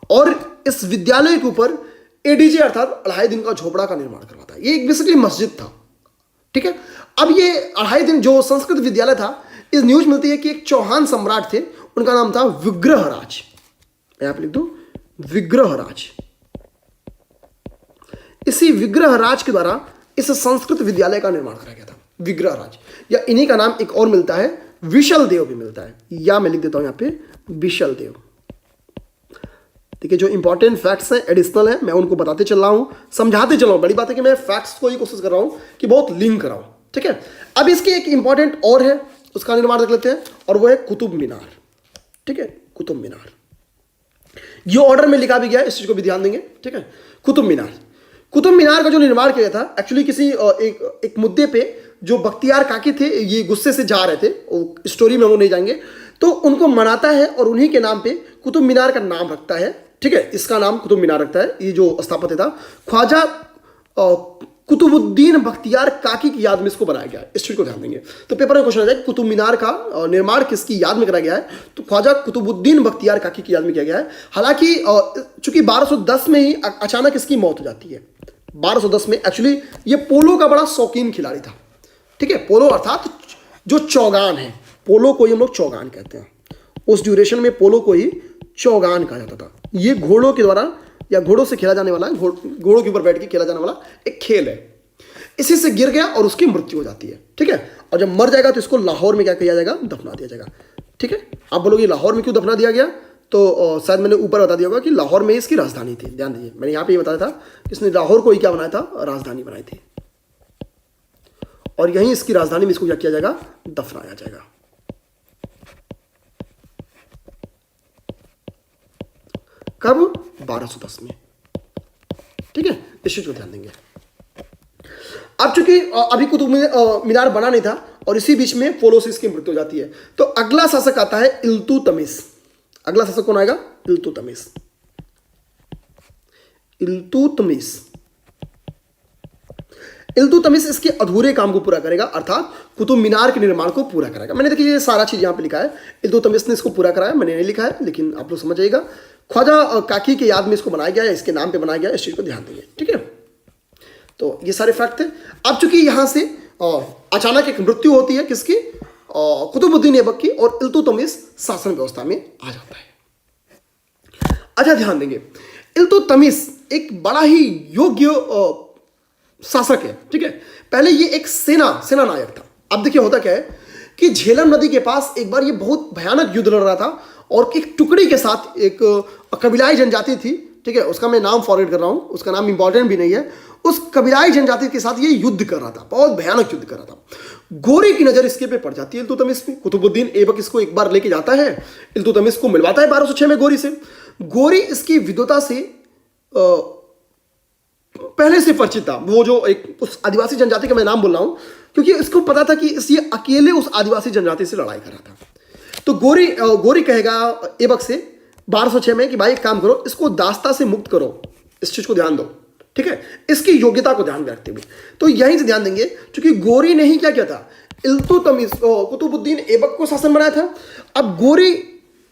A: और इस विद्यालय के ऊपर एडीजे अर्थात 2.5 दिन का झोपड़ा का निर्माण करवाता है। ये एक बेसिकली मस्जिद था, ठीक है। अब ये 2.5 दिन जो संस्कृत विद्यालय था, इस न्यूज मिलती है कि एक चौहान सम्राट थे, उनका नाम था विग्रहराज, यहां पे लिख दो विग्रहराज। इसी विग्रहराज के द्वारा इस संस्कृत विद्यालय का निर्माण कराया गया था, विग्रहराज, या इन्हीं का नाम एक और मिलता है विशल देव भी मिलता है, या मैं लिख देता हूं यहां पे विशल देव। देखिए जो इंपॉर्टेंट फैक्ट्स हैं, एडिशनल है, मैं उनको बताते चल रहा हूं, समझाते चल रहा हूं। बड़ी बात है कि मैं फैक्ट्स को ही कोशिश कर रहा हूं कि बहुत लिंक कराऊं, ठीक है। अब इसकी एक इंपॉर्टेंट और है, उसका निर्माण देख लेते हैं, और वो है कुतुब मीनार, ठीक है, कुतुब मीनार। ये ऑर्डर में लिखा भी गया है, इस चीज को भी ध्यान देंगे, ठीक है। कुतुब मीनार, कुतुब मीनार का जो निर्माण किया था, एक्चुअली किसी एक मुद्दे पे जो बख्तियार काकी थे, ये गुस्से से जा रहे थे, स्टोरी में हम नहीं जाएंगे, तो उनको मनाता है और उन्हीं के नाम पे कुतुब मीनार का नाम रखता है, ठीक है। इसका नाम कुतुब मीनार रखता है, ये जो स्थापत्य था ख्वाजा कुतुबुद्दीन बख्तियार काकी की याद में इसको बनाया गया है, इस चीज को ध्यान देंगे। तो पेपर में क्वेश्चन आ जाए कुतुब मीनार का निर्माण किसकी याद में कराया गया है, तो ख्वाजा कुतुबुद्दीन बख्तियार काकी की याद में किया गया है। हालांकि चूंकि 1210 में ही अचानक इसकी मौत हो जाती है, 1210 में। एक्चुअली ये पोलो का बड़ा शौकीन खिलाड़ी था, ठीक है, पोलो अर्थात जो चौगान है, पोलो को ही हम लोग चौगान कहते हैं, उस ड्यूरेशन में पोलो को ही चौगान कहा जाता था। ये घोड़ों के द्वारा या घोड़ों से खेला जाने वाला, घोड़ों के ऊपर बैठ के खेला जाने वाला एक खेल है। इसी से गिर गया और उसकी मृत्यु हो जाती है, ठीक है। और जब मर जाएगा तो इसको लाहौर में क्या किया जाएगा, दफना दिया जाएगा, ठीक है। आप बोलोगे लाहौर में क्यों दफना दिया गया, तो शायद मैंने ऊपर बता दिया होगा कि लाहौर में इसकी राजधानी थी। ध्यान दीजिए, मैंने यहाँ पे ये बताया था कि इसने लाहौर को ही क्या बनाया था, राजधानी बनाई थी, और यहीं इसकी राजधानी में इसको क्या किया जाएगा, दफनाया जाएगा। कब, 1210 में, ठीक है, इस चीज को ध्यान देंगे। अब चूंकि अभी कुतुब मीनार बना नहीं था और इसी बीच में पोलो से इसकी मृत्यु हो जाती है, तो अगला शासक आता है इल्तुतमिश। अगला शासक कौन आएगा, इल्तुतमिश। इल्तुतमिश, इल्तुतमिश इसके अधूरे काम को पूरा करेगा, अर्थात कुतुब मीनार के निर्माण को पूरा करेगा। मैंने देखिए ये सारा चीज यहां पे लिखा है, इल्तुतमिश ने इसको पूरा कराया, मैंने नहीं लिखा है, लेकिन आप लोग समझ जाइएगा। ख्वाजा काकी के याद में इसको बनाया गया है, इसके नाम पे बनाया गया है, इस चीज को ध्यान देंगे, ठीक है। तो ये सारे फैक्ट थे। अब चूंकि यहां से अचानक एक मृत्यु होती है किसकी, कुतुबुद्दीन ऐबक की, और इल्तुतमिश शासन व्यवस्था में आ जाता है। अच्छा ध्यान देंगे, इल्तुतमिश एक बड़ा ही योग्य शासक है, ठीक है। पहले ये एक सेना नायक था। अब देखिए होता क्या है कि झेलम नदी के पास एक बार ये बहुत भयानक युद्ध लड़ रहा था, और एक टुकड़ी के साथ एक कबीलाई जनजाति थी, ठीक है, उसका मैं नाम फॉरवर्ड कर रहा हूं, उसका नाम इंपॉर्टेंट भी नहीं है। उस कबीलाई जनजाति के साथ ये युद्ध कर रहा था, बहुत भयानक युद्ध कर रहा था। गोरी की नजर इसके पे पड़ जाती है इल्तुतमिश पे। कुतुबुद्दीन ऐबक इसको एक बार लेके जाता है, इल्तुतमिश को मिलवाता है 1206 में गोरी से। गोरी इसकी विद्वता से पहले से परिचित था। वो जो एक उस आदिवासी जनजाति का मैं नाम बोल रहा हूं क्योंकि इसको पता था कि ये अकेले उस आदिवासी जनजाति से लड़ाई कर रहा था। तो गोरी कहेगा ऐबक से 1206 में कि भाई एक काम करो, इसको दास्ता से मुक्त करो, इस चीज को ध्यान दो, ठीक है, इसकी योग्यता को ध्यान में रखते हुए। तो यहीं से ध्यान देंगे, क्योंकि गोरी ने ही क्या किया था, इल्तुतमिश कुतुबुद्दीन ऐबक को शासन बनाया था। अब गोरी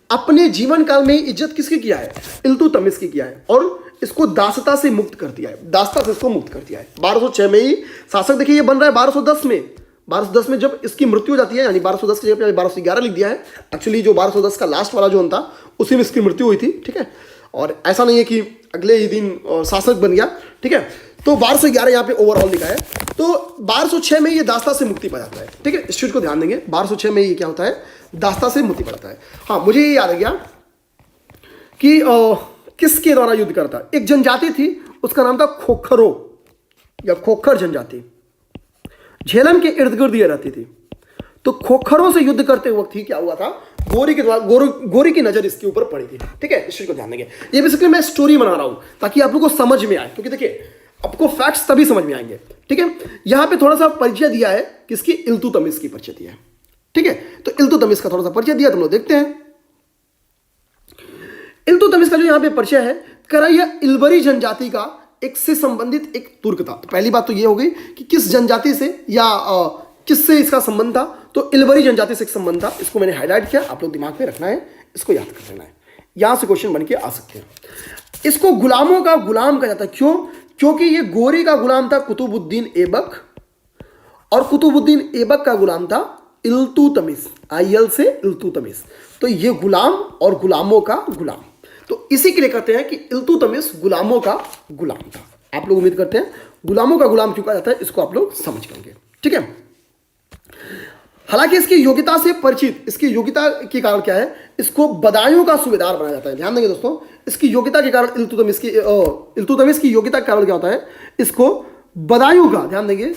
A: अपने जीवन काल में इज्जत किसकी किया है, इल्तुतमिश की किया है, और इसको दासता से मुक्त कर दिया है, दासता से इसको मुक्त कर दिया है। 1206 में ही शासक देखिए ये बन रहा है 1210 में। 1210 में जब इसकी मृत्यु हो जाती है, यानी 1210 की जगह 1211 लिख दिया है। एक्चुअली जो 1210 का लास्ट वाला जो था उसी में इसकी मृत्यु हुई थी, ठीक है। और ऐसा नहीं है कि अगले ही दिन शासक बन गया, ठीक है। तो 1211 यहाँ पे ओवरऑल लिखा है। तो 1206 में ये दास्ता से मुक्ति पा जाता है, ठीक है, इस चीज को ध्यान देंगे। 1206 में ये क्या होता है, दास्ता से मुक्ति पाता है। हाँ, मुझे ये याद आ गया कि किसके द्वारा युद्ध करता? एक जनजाति थी, उसका नाम था खोखरो या खोखर जनजाति, झेलम के इर्द गिर्द ये रहती थी। तो खोखरों से युद्ध करते वक्त ही क्या हुआ था, गोरी के द्वारा गोरी की नजर इसके ऊपर पड़ी थी। ठीक है, इस चीज को ध्यान देंगे। ये बेसिकली मैं स्टोरी बना रहा हूं ताकि आप लोगों को समझ में आए, क्योंकि देखिए आपको फैक्ट्स तभी समझ में आएंगे। ठीक है, यहां पे थोड़ा सा परिचय दिया है किसकी, इल्तुतमिश की परिचय दिया है। ठीक है, तो इल्तुतमिश का थोड़ा सा परिचय दिया, तुम लोग देखते हैं। इल्तुतमिश का जो यहां पे परिचय है, करा यह इल्बरी जनजाति का एक से संबंधित एक तुर्क था। तो पहली बात तो ये हो गई कि किस जनजाति से या किससे इसका संबंध था, तो इल्बरी जनजाति से एक संबंध था। इसको मैंने हाईलाइट किया, आप लोग दिमाग में रखना है, इसको याद कर लेना है, यहां से क्वेश्चन बन के आ सकते हैं। इसको गुलामों का गुलाम कहा जाता है, क्यों? क्योंकि ये गोरी का गुलाम था कुतुबुद्दीन ऐबक, और कुतुबुद्दीन ऐबक का गुलाम था इल्तुतमिश, आईएल से इल्तुतमिश। तो ये गुलाम और गुलामों का गुलाम, तो इसी के लिए कहते हैं कि इल्तुतमिश गुलामों का गुलाम था। आप लोग उम्मीद करते हैं गुलामों का गुलाम क्यों कहा जाता है, इसको आप लोग समझ लेंगे। ठीक है, हालांकि इसकी योग्यता से परिचित, इसकी योग्यता के कारण क्या है, इसको बदायूं का सूबेदार बनाया जाता है। ध्यान देंगे दोस्तों, इसकी योग्यता के कारण इल्तुतमिश की योग्यता के कारण क्या होता है, इसको बदायूं का, ध्यान देंगे,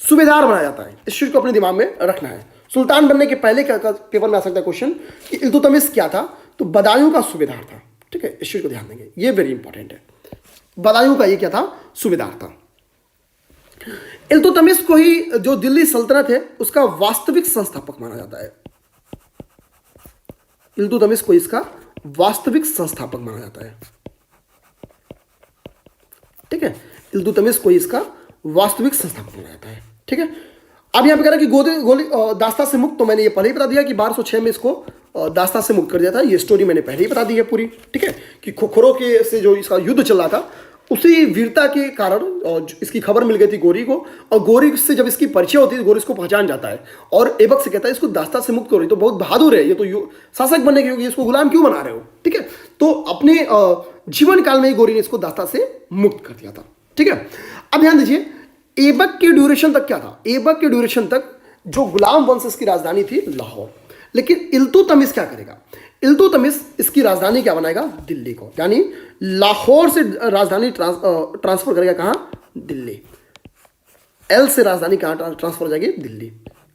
A: सूबेदार बनाया जाता है। इस चीज को अपने दिमाग में रखना है। सुल्तान बनने के पहले क्या पेपर में आ सकता है क्वेश्चन कि इल्तुतमिश क्या था, तो बदायूं का सूबेदार था। ठीक है, इस चीज को ध्यान देंगे, ये वेरी इंपॉर्टेंट है। बदायूं का ये क्या था, सूबेदार था। इल्तुतमिश को ही जो दिल्ली सल्तनत है उसका वास्तविक संस्थापक माना जाता है। इल्तुतमिश को इसका वास्तविक संस्थापक माना जाता है। ठीक है, इल्तुतमिश को इसका वास्तविक संस्थापक माना जाता है। ठीक है, अब यहां पे कह रहा है कि गोली दास्ता से मुक्त, तो मैंने ये पहले ही बता दिया कि 1206 में इसको दास्ता से मुक्त कर दिया था। ये स्टोरी मैंने पहले ही बता दी है पूरी। ठीक है, कि खोखरों के से जो इसका युद्ध चल रहा था, उसी वीरता के कारण इसकी खबर मिल गई थी गोरी को, और गोरी से जब इसकी परिचय होती है, गोरी इसको पहचान जाता है और ऐबक से कहता है इसको दास्ता से मुक्त करो, तो बहुत बहादुर है ये, तो शासक बनने के योग्य, इसको गुलाम क्यों बना रहे हो। ठीक है, तो अपने जीवन काल में ही गोरी ने इसको दास्ता से मुक्त कर दिया था। ठीक है, अब ध्यान दीजिए, ऐबक के ड्यूरेशन तक क्या था, ऐबक के ड्यूरेशन तक जो गुलाम वंश इसकी राजधानी थी लाहौर, लेकिन इल्तुतमिश क्या करेगा, इल्तुतमिश इसकी राजधानी क्या बनाएगा, दिल्ली को, यानी लाहौर से राजधानी ट्रांसफर करेगा कहां, दिल्ली। एल से राजधानी कहां ट्रांसफर हो जाएगी, दिल्ली।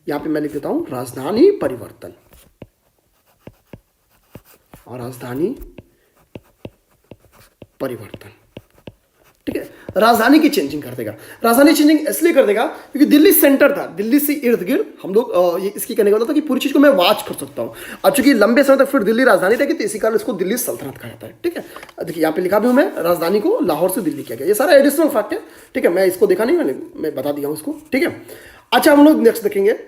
A: यहां पे मैं लिख देता हूं राजधानी परिवर्तन, और राजधानी परिवर्तन। ठीक है, राजधानी की चेंजिंग कर देगा। राजधानी चेंजिंग इसलिए कर देगा क्योंकि दिल्ली सेंटर था, दिल्ली से इर्द गिर्द हम लोग ये इसकी कहने का मतलब था कि पूरी चीज को मैं वॉच कर सकता हूं। अब चूंकि लंबे समय तक फिर दिल्ली राजधानी रहेगी, तो इसी कारण इसको दिल्ली सल्तनत कहा जाता है। ठीक है, देखिए यहाँ पे लिखा भी हूं मैं, राजधानी को लाहौर से दिल्ली किया गया। ये सारा एडिशनल फैक्ट है। ठीक है, मैं इसको देखा नहीं, मैं बता दिया हूं इसको। ठीक है, अच्छा हम लोग नेक्स्ट देखेंगे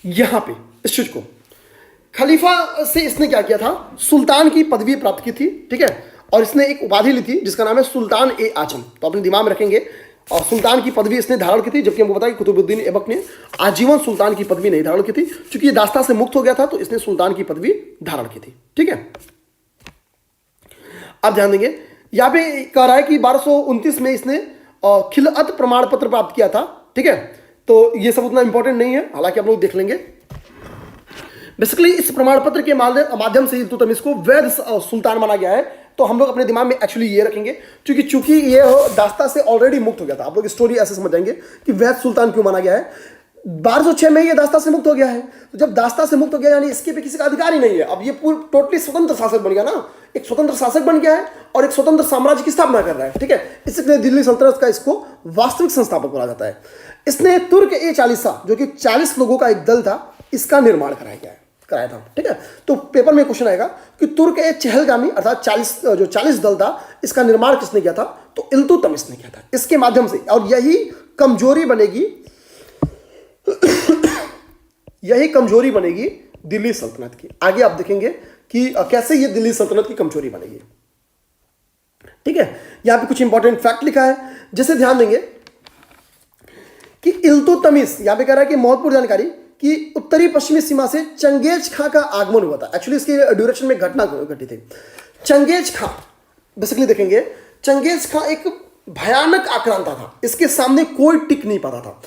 A: यहां पे इस चीज को, खलीफा से इसने क्या किया था, सुल्तान की पदवी प्राप्त की थी। ठीक है, और इसने एक उपाधि ली थी जिसका नाम है सुल्तान ए आजम, तो अपने दिमाग में रखेंगे। और सुल्तान की पदवी इसने धारण की थी, जबकि हमको बताया कि कुतुबुद्दीन ऐबक ने आजीवन सुल्तान की पदवी नहीं धारण की थी, क्योंकि ये दास्ता से मुक्त हो गया था, तो इसने सुल्तान की पदवी धारण की थी। ठीक है, अब ध्यान देंगे, यहां पे कह रहा है कि 1229 में इसने खिलअत प्रमाण पत्र प्राप्त किया था। ठीक है, तो ये सब उतना इंपॉर्टेंट नहीं है, हालांकि आप लोग देख लेंगे। बेसिकली इस प्रमाण पत्र के माध्यम से इल्तुतमिश को वैध सुल्तान माना गया है। तो हम लोग अपने दिमाग में एक्चुअली ये रखेंगे, क्योंकि चूंकि ये दास्ता से ऑलरेडी मुक्त हो गया था। आप लोग स्टोरी ऐसे समझ जाएंगे कि वैध सुल्तान क्यों माना गया है। 1206 में ये दास्ता से मुक्त हो गया है, तो जब दास्ता से मुक्त हो गया यानी इसके पे किसी का अधिकार ही नहीं है। अब ये पूरी टोटली स्वतंत्र शासक बन गया ना, एक स्वतंत्र शासक बन गया है और एक स्वतंत्र साम्राज्य की स्थापना कर रहा है। ठीक है, इसलिए दिल्ली सल्तनत का इसको वास्तविक संस्थापक बोला जाता है। इसने तुर्क ए 40 जो कि 40 लोगों का एक दल था, इसका निर्माण कराया था। ठीक है, तो पेपर में क्वेश्चन आएगा कि तुर्क ए चहलगामी अर्थात 40 दल था, इसका निर्माण किसने किया था, तो इल्तुतमिश ने किया था। इसके माध्यम से, और यही कमजोरी बनेगी दिल्ली सल्तनत की। आगे आप देखेंगे कि कैसे ये दिल्ली सल्तनत की कमजोरी बनेगी। ठीक है, यहां पे कुछ इंपॉर्टेंट फैक्ट लिखा है, जैसे ध्यान देंगे कि इल्तुतमिश, यहां पे कह रहा है कि महत्वपूर्ण जानकारी कि उत्तरी पश्चिमी सीमा से चंगेज खां का आगमन हुआ था। एक्चुअली इसके ड्यूरेशन में घटना घटी थी। चंगेज खां बेसिकली देखेंगे, चंगेज खां एक भयानक आक्रांता था, इसके सामने कोई टिक नहीं पाता था।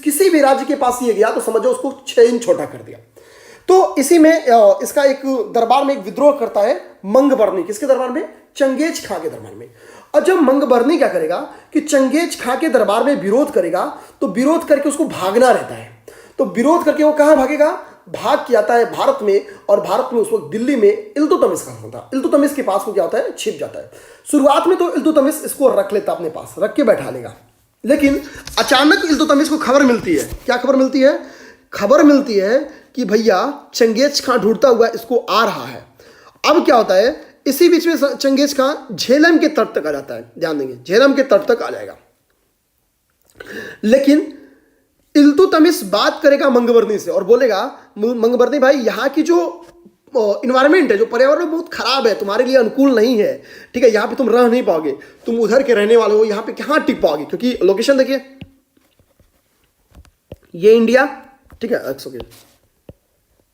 A: किसी भी राज्य के पास ये गया तो समझो उसको 6 इंच छोटा कर दिया। तो इसी में इसका एक दरबार में एक विद्रोह करता है मंगबर्नी। किसके दरबार में? चंगेज खां के दरबार में। और जब मंगबर्नी क्या करेगा कि चंगेज खां के दरबार में विरोध करेगा, तो विरोध करके उसको भागना रहता है। तो विरोध करके वो कहां भागेगा? भाग के आता है भारत में, और भारत में उस वक्त दिल्ली में इल्तुतमिश का होता है। इल्तुतमिश के पास वो क्या होता है? छिप जाता है। शुरुआत में तो इल्तुतमिश इसको रख लेता, अपने पास रख के बैठा लेगा, लेकिन अचानक इल्तुतमिश को खबर मिलती है। क्या खबर मिलती है? खबर मिलती है कि भैया चंगेज खां ढूंढता हुआ इसको आ रहा है। अब क्या होता है, इसी बीच में चंगेज खां झेलम के तट तक आ जाता है। ध्यान देंगे, झेलम के तट तक आ जाएगा, लेकिन इल्तुतमिश बात करेगा मंगबर्नी से और बोलेगा, मंगबर्नी भाई यहाँ की जो इन्वायरमेंट है, जो पर्यावरण बहुत खराब है, तुम्हारे लिए अनुकूल नहीं है, ठीक है, यहाँ पे तुम रह नहीं पाओगे, तुम उधर के रहने वाले हो, यहाँ पे कहाँ टिक पाओगे, क्योंकि लोकेशन देखिए, ये इंडिया, ठीक है,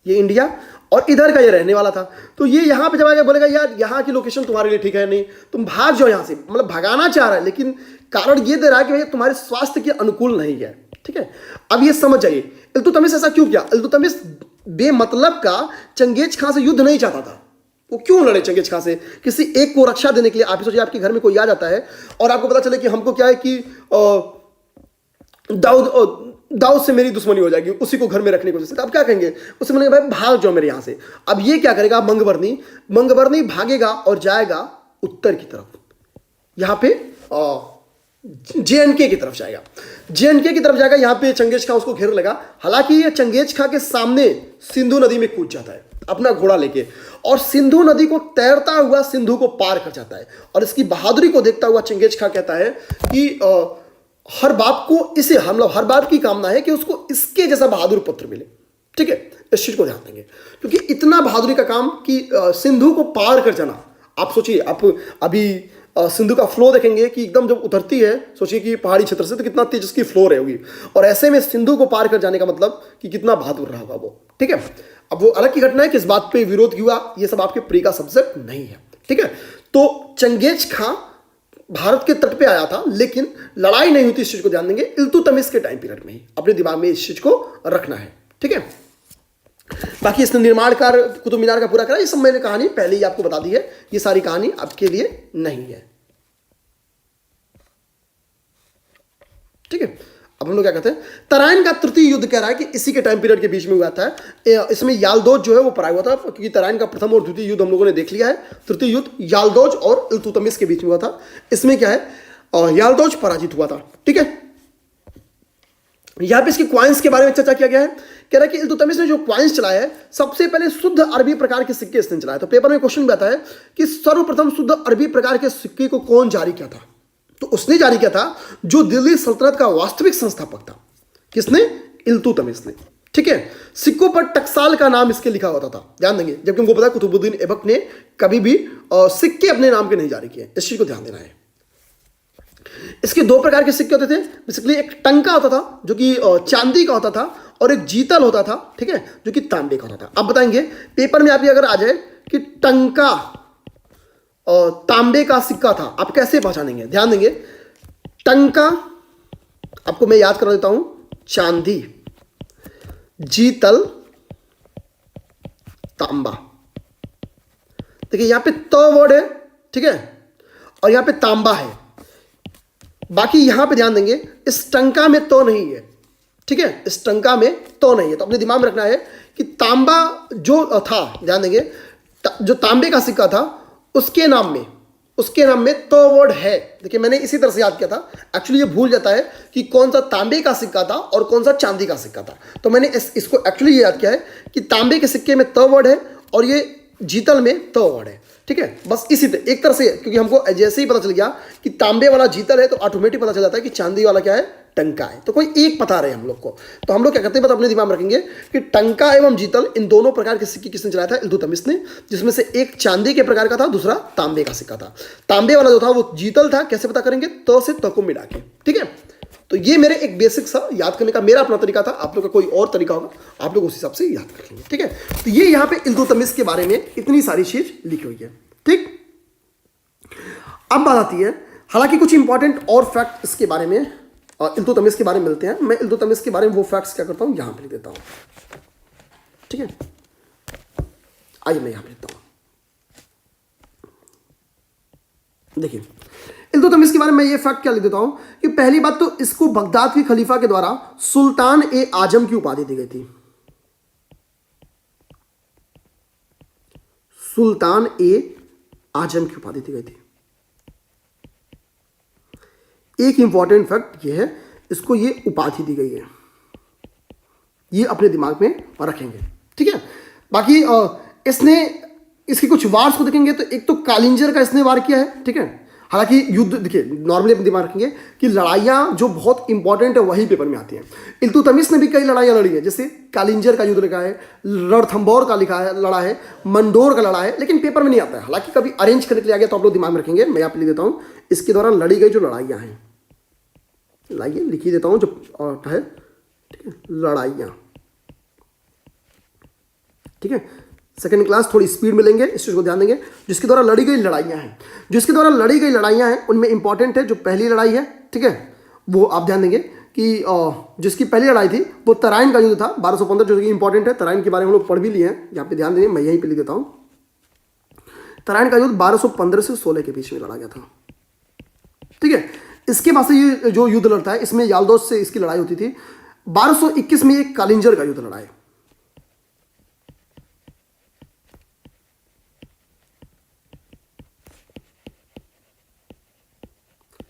A: ये इंडिया और इधर का ये रहने वाला था। तो ये यहाँ पे जब आके बोलेगा यार यहाँ की लोकेशन तुम्हारे लिए ठीक है नहीं, तुम भाग जाओ यहाँ से, मतलब भगाना चाह रहा है, लेकिन कारण ये दे रहा है कि भैया तुम्हारे स्वास्थ्य के अनुकूल नहीं है, ठीक है। अब ये समझ जाइए इल्तुतमिश ऐसा क्यों किया। इल्तुतमिश बेमतलब का चंगेज खां से युद्ध नहीं चाहता था। वो क्यों लड़े चंगेज खां से? किसी एक को रक्षा देने के लिए। आप सोचिए, आपके घर में कोई आ जाता है और आपको पता चले कि हमको क्या है कि दाऊद से मेरी दुश्मनी हो जाएगी, उसी को घर में रखने की कोशिश। आप क्या कहेंगे? उससे बोलेंगे भाई भाग जाओ मेरे यहां से। अब ये क्या करेगा? मंगबर्नी भागेगा और जाएगा उत्तर की तरफ, यहां पे JNK की तरफ जाएगा। JNK की तरफ जाएगा, यहां पे चंगेज खां उसको घेर लेगा। हालांकि ये चंगेज खां के सामने सिंधु नदी में कूद जाता है अपना घोड़ा लेके, और सिंधु नदी को तैरता हुआ सिंधु को पार कर जाता है। और इसकी बहादुरी को देखता हुआ चंगेज खां कहता है कि हर बाप को इसे, हम लोग हर बाप की कामना है कि उसको इसके जैसा बहादुर पुत्र मिले, ठीक है। इस चीज को ध्यान देंगे, क्योंकि इतना बहादुरी का काम कि सिंधु को पार कर जाना। आप सोचिए, आप अभी सिंधु का फ्लो देखेंगे कि एकदम जब उतरती है, सोचिए कि पहाड़ी क्षेत्र से, तो कितना तेज उसकी फ्लो रहेगी, और ऐसे में सिंधु को पार कर जाने का मतलब कि कितना बहादुर रहा होगा वो, ठीक है। अब वो अलग की घटना है, किस बात पे विरोध हुआ, ये सब आपके प्री का सब्जेक्ट नहीं है, ठीक है। तो चंगेज खां भारत के तट पे आया था, लेकिन लड़ाई नहीं हुई। इस चीज को ध्यान देंगे, इल्तुतमिश के टाइम पीरियड में ही अपने दिमाग में इस चीज को रखना है, ठीक है। बाकी इसने निर्माण कार्य कुतुब मीनार का पूरा करा, ये सब मैंने कहानी पहले ही आपको बता दी है, ये सारी कहानी आपके लिए नहीं है, ठीक है। अब हम लोग क्या कहते हैं, तराइन का तृतीय युद्ध कह रहा है कि इसी के टाइम पीरियड के बीच में हुआ था। इसमें यालदोज जो है वो पराया हुआ था, क्योंकि तराइन का प्रथम और द्वितीय युद्ध हम लोगों ने देख लिया है। तृतीय युद्ध यालदोज और इल्तुतमिश के बीच में हुआ था। इसमें क्या है, यालदोज पराजित हुआ था, ठीक है। यहां पे इसके क्वाइंस के बारे में चर्चा किया गया है। कह रहा है कि इल्तुतमिश ने जो क्वाइंस चलाया है, सबसे पहले शुद्ध अरबी प्रकार के सिक्के इसने चलाया। तो पेपर में क्वेश्चन भी आता है कि सर्वप्रथम शुद्ध अरबी प्रकार के सिक्के को कौन जारी किया था? तो उसने जारी किया था जो दिल्ली सल्तनत का वास्तविक संस्थापक था। किसने? इल्तुतमिश ने, ठीक है। सिक्कों पर टकसाल का नाम इसके लिखा होता था, ध्यान देंगे, जबकि हमको पता है कुतुबुद्दीन ऐबक ने कभी भी सिक्के अपने नाम के नहीं जारी किए। इस चीज को ध्यान देना है। इसके दो प्रकार के सिक्के होते थे बेसिकली, एक टंका होता था जो कि चांदी का होता था, और एक जीतल होता था, ठीक है, जो कि तांबे का होता था। अब बताएंगे पेपर में आपके अगर आ जाए कि टंका और तांबे का सिक्का था, आप कैसे पहचानेंगे? ध्यान देंगे, टंका आपको मैं याद करा देता हूं, चांदी, जीतल, तांबा। देखिए यहां पे त वर्ड है, ठीक है, और यहां पे तांबा है। बाकी यहां पे ध्यान देंगे, इस टंका में तो नहीं है, ठीक है, इस टंका में तो नहीं है। तो अपने दिमाग में रखना है कि तांबा जो था, ध्यान देंगे, जो तांबे का सिक्का था उसके नाम में तो वर्ड है। देखिए मैंने इसी तरह से याद किया था। एक्चुअली ये भूल जाता है कि कौन सा तांबे का सिक्का था और कौन सा चांदी का सिक्का था। तो मैंने इसको एक्चुअली ये याद किया है कि तांबे के सिक्के में तो वर्ड है और ये जीतल में तो वर्ड है, ठीक है। बस इसी तरह एक तरह से, क्योंकि हमको जैसे ही पता चल गया कि तांबे वाला जीतल है तो ऑटोमेटिक पता चल जाता है कि चांदी वाला क्या है, टंका है। तो कोई एक पता रहे हम लोग को, तो हम लोग क्या करते हैं, बस अपने दिमाग में रखेंगे कि टंका एवं जीतल इन दोनों प्रकार के सिक्के किसने चलाया था? इल्तुतमिश ने, जिसमें से एक चांदी के प्रकार का था, दूसरा तांबे का सिक्का था। तांबे वाला जो था वो जीतल था। कैसे पता करेंगे? तो से तो को मिला के, ठीक है। तो ये मेरे एक बेसिक सा याद करने का मेरा अपना तरीका था। आप लोग का कोई और तरीका होगा, आप लोग उस हिसाब से याद कर लेंगे, ठीक है। तो ये यहाँ पे इल्तुतमिश के बारे में इतनी सारी चीज लिखी हुई है, ठीक। अब बात आती है, हालांकि कुछ इंपॉर्टेंट और फैक्ट इसके बारे में इल्तुतमिश के बारे में मिलते हैं। मैं इल्तुतमिश के बारे में वो फैक्ट्स क्या करता हूं, यहां पर लिख देता हूं, ठीक है। आइए मैं यहां पे लिखता हूं। देखिए इल्तुतमिश के बारे में ये फैक्ट क्या लिख देता हूं कि पहली बात तो इसको बगदाद के खलीफा के द्वारा सुल्तान ए आजम की उपाधि दी गई थी। सुल्तान ए आजम की उपाधि दी गई थी। एक इंपॉर्टेंट फैक्ट ये है, इसको ये उपाधि दी गई है, ये अपने दिमाग में रखेंगे, ठीक है। बाकी इसने इसके कुछ वार्स को देखेंगे तो एक तो कालिंजर का इसने वार किया है, ठीक है। हालांकि युद्ध देखिए नॉर्मली अपने दिमाग रखेंगे कि लड़ाइयाँ जो बहुत इंपॉर्टेंट है वही पेपर में आती हैं। इल्तुतमिश ने भी कई लड़ाइयाँ लड़ी है, जैसे कालिंजर का युद्ध लिखा है, रणथंभौर का लिखा है, लड़ा है, मंडोर का लड़ा है, लेकिन पेपर में नहीं आता है। हालांकि कभी अरेंज करने के लिए आ गया तो आप लोग दिमाग में रखेंगे। मैं यहाँ पे लिख देता हूँ इसके दौरान लड़ी गई जो लड़ाइयाँ हैं, लाइए लिख ही देता हूँ जो है, ठीक है, लड़ाइयाँ, ठीक है। सेकंड क्लास थोड़ी स्पीड में लेंगे, इस चीज़ को ध्यान देंगे। जिसके द्वारा लड़ी गई लड़ाइयाँ हैं, जिसके द्वारा लड़ी गई लड़ाइयाँ हैं उनमें इंपॉर्टेंट है जो पहली लड़ाई है, ठीक है, वो आप ध्यान देंगे कि जिसकी पहली लड़ाई थी वो तराइन का युद्ध था 1215, जो कि इंपॉर्टेंट है। तराइन के बारे में हम लोग पढ़ भी लिए हैं, यहाँ पे ध्यान देंगे, मैं यहीं पे लिख देता हूँ। तराइन का युद्ध 1215 से 16 के बीच में लड़ा गया था, ठीक है। इसके बाद से ये जो युद्ध लड़ता है इसमें याल्दोस से इसकी लड़ाई होती थी। 1221 में एक कालिंजर का युद्ध लड़ा है,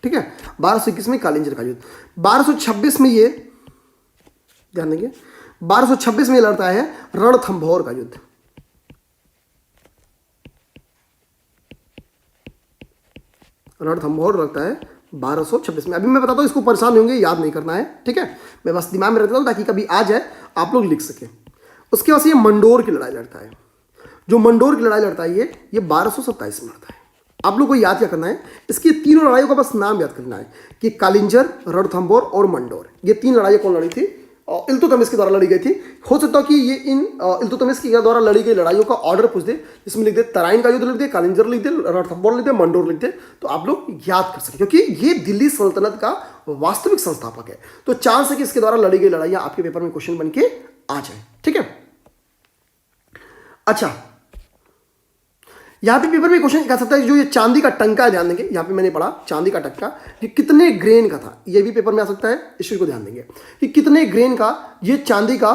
A: ठीक है। 1221 में कालिंजर का युद्ध। 1226 में ये ध्यान देंगे, 1226 में लड़ता है रणथंभौर का युद्ध। रणथंभौर लगता है 1226 में। अभी मैं बताता हूँ, इसको परेशान नहीं होंगे, याद नहीं करना है, ठीक है। मैं बस दिमाग में रखता हूँ ताकि कभी आ जाए आप लोग लिख सके। उसके बाद ये मंडोर की लड़ाई लड़ता है। जो मंडोर की लड़ाई लड़ता है ये 1227 में लड़ता है। आप लोग को याद क्या करना है, इसकी तीनों लड़ाइयों का बस नाम याद करना है कि कालिंजर, रणथंभौर और मंडोर, ये तीन लड़ाइयाँ कौन लड़ी थी? इल्तुतमिश के द्वारा लड़ी गई थी। हो सकता है कि ये इन इल्तुतमिश के द्वारा लड़ी गई लड़ाइयों का ऑर्डर पूछ दे, जिसमें लिख दे तराइन का युद्ध लिख दे, कालिंजर लिख दे, रणथंभौर लिख दे, मंडोर लिख दे, तो आप लोग याद कर सके, क्योंकि ये दिल्ली सल्तनत का वास्तविक संस्थापक है। तो चांस है कि इसके द्वारा लड़ी गई लड़ाइयाँ आपके पेपर में क्वेश्चन बन के आ जाए, ठीक है। अच्छा, यहाँ पे पेपर में क्वेश्चन कह सकता है जो ये चांदी का टंका है, ध्यान देंगे, यहाँ पे मैंने पढ़ा चांदी का टंका ये कितने ग्रेन का था, ये भी पेपर में आ सकता है। इस चीज को ध्यान देंगे कि कितने ग्रेन का ये चांदी का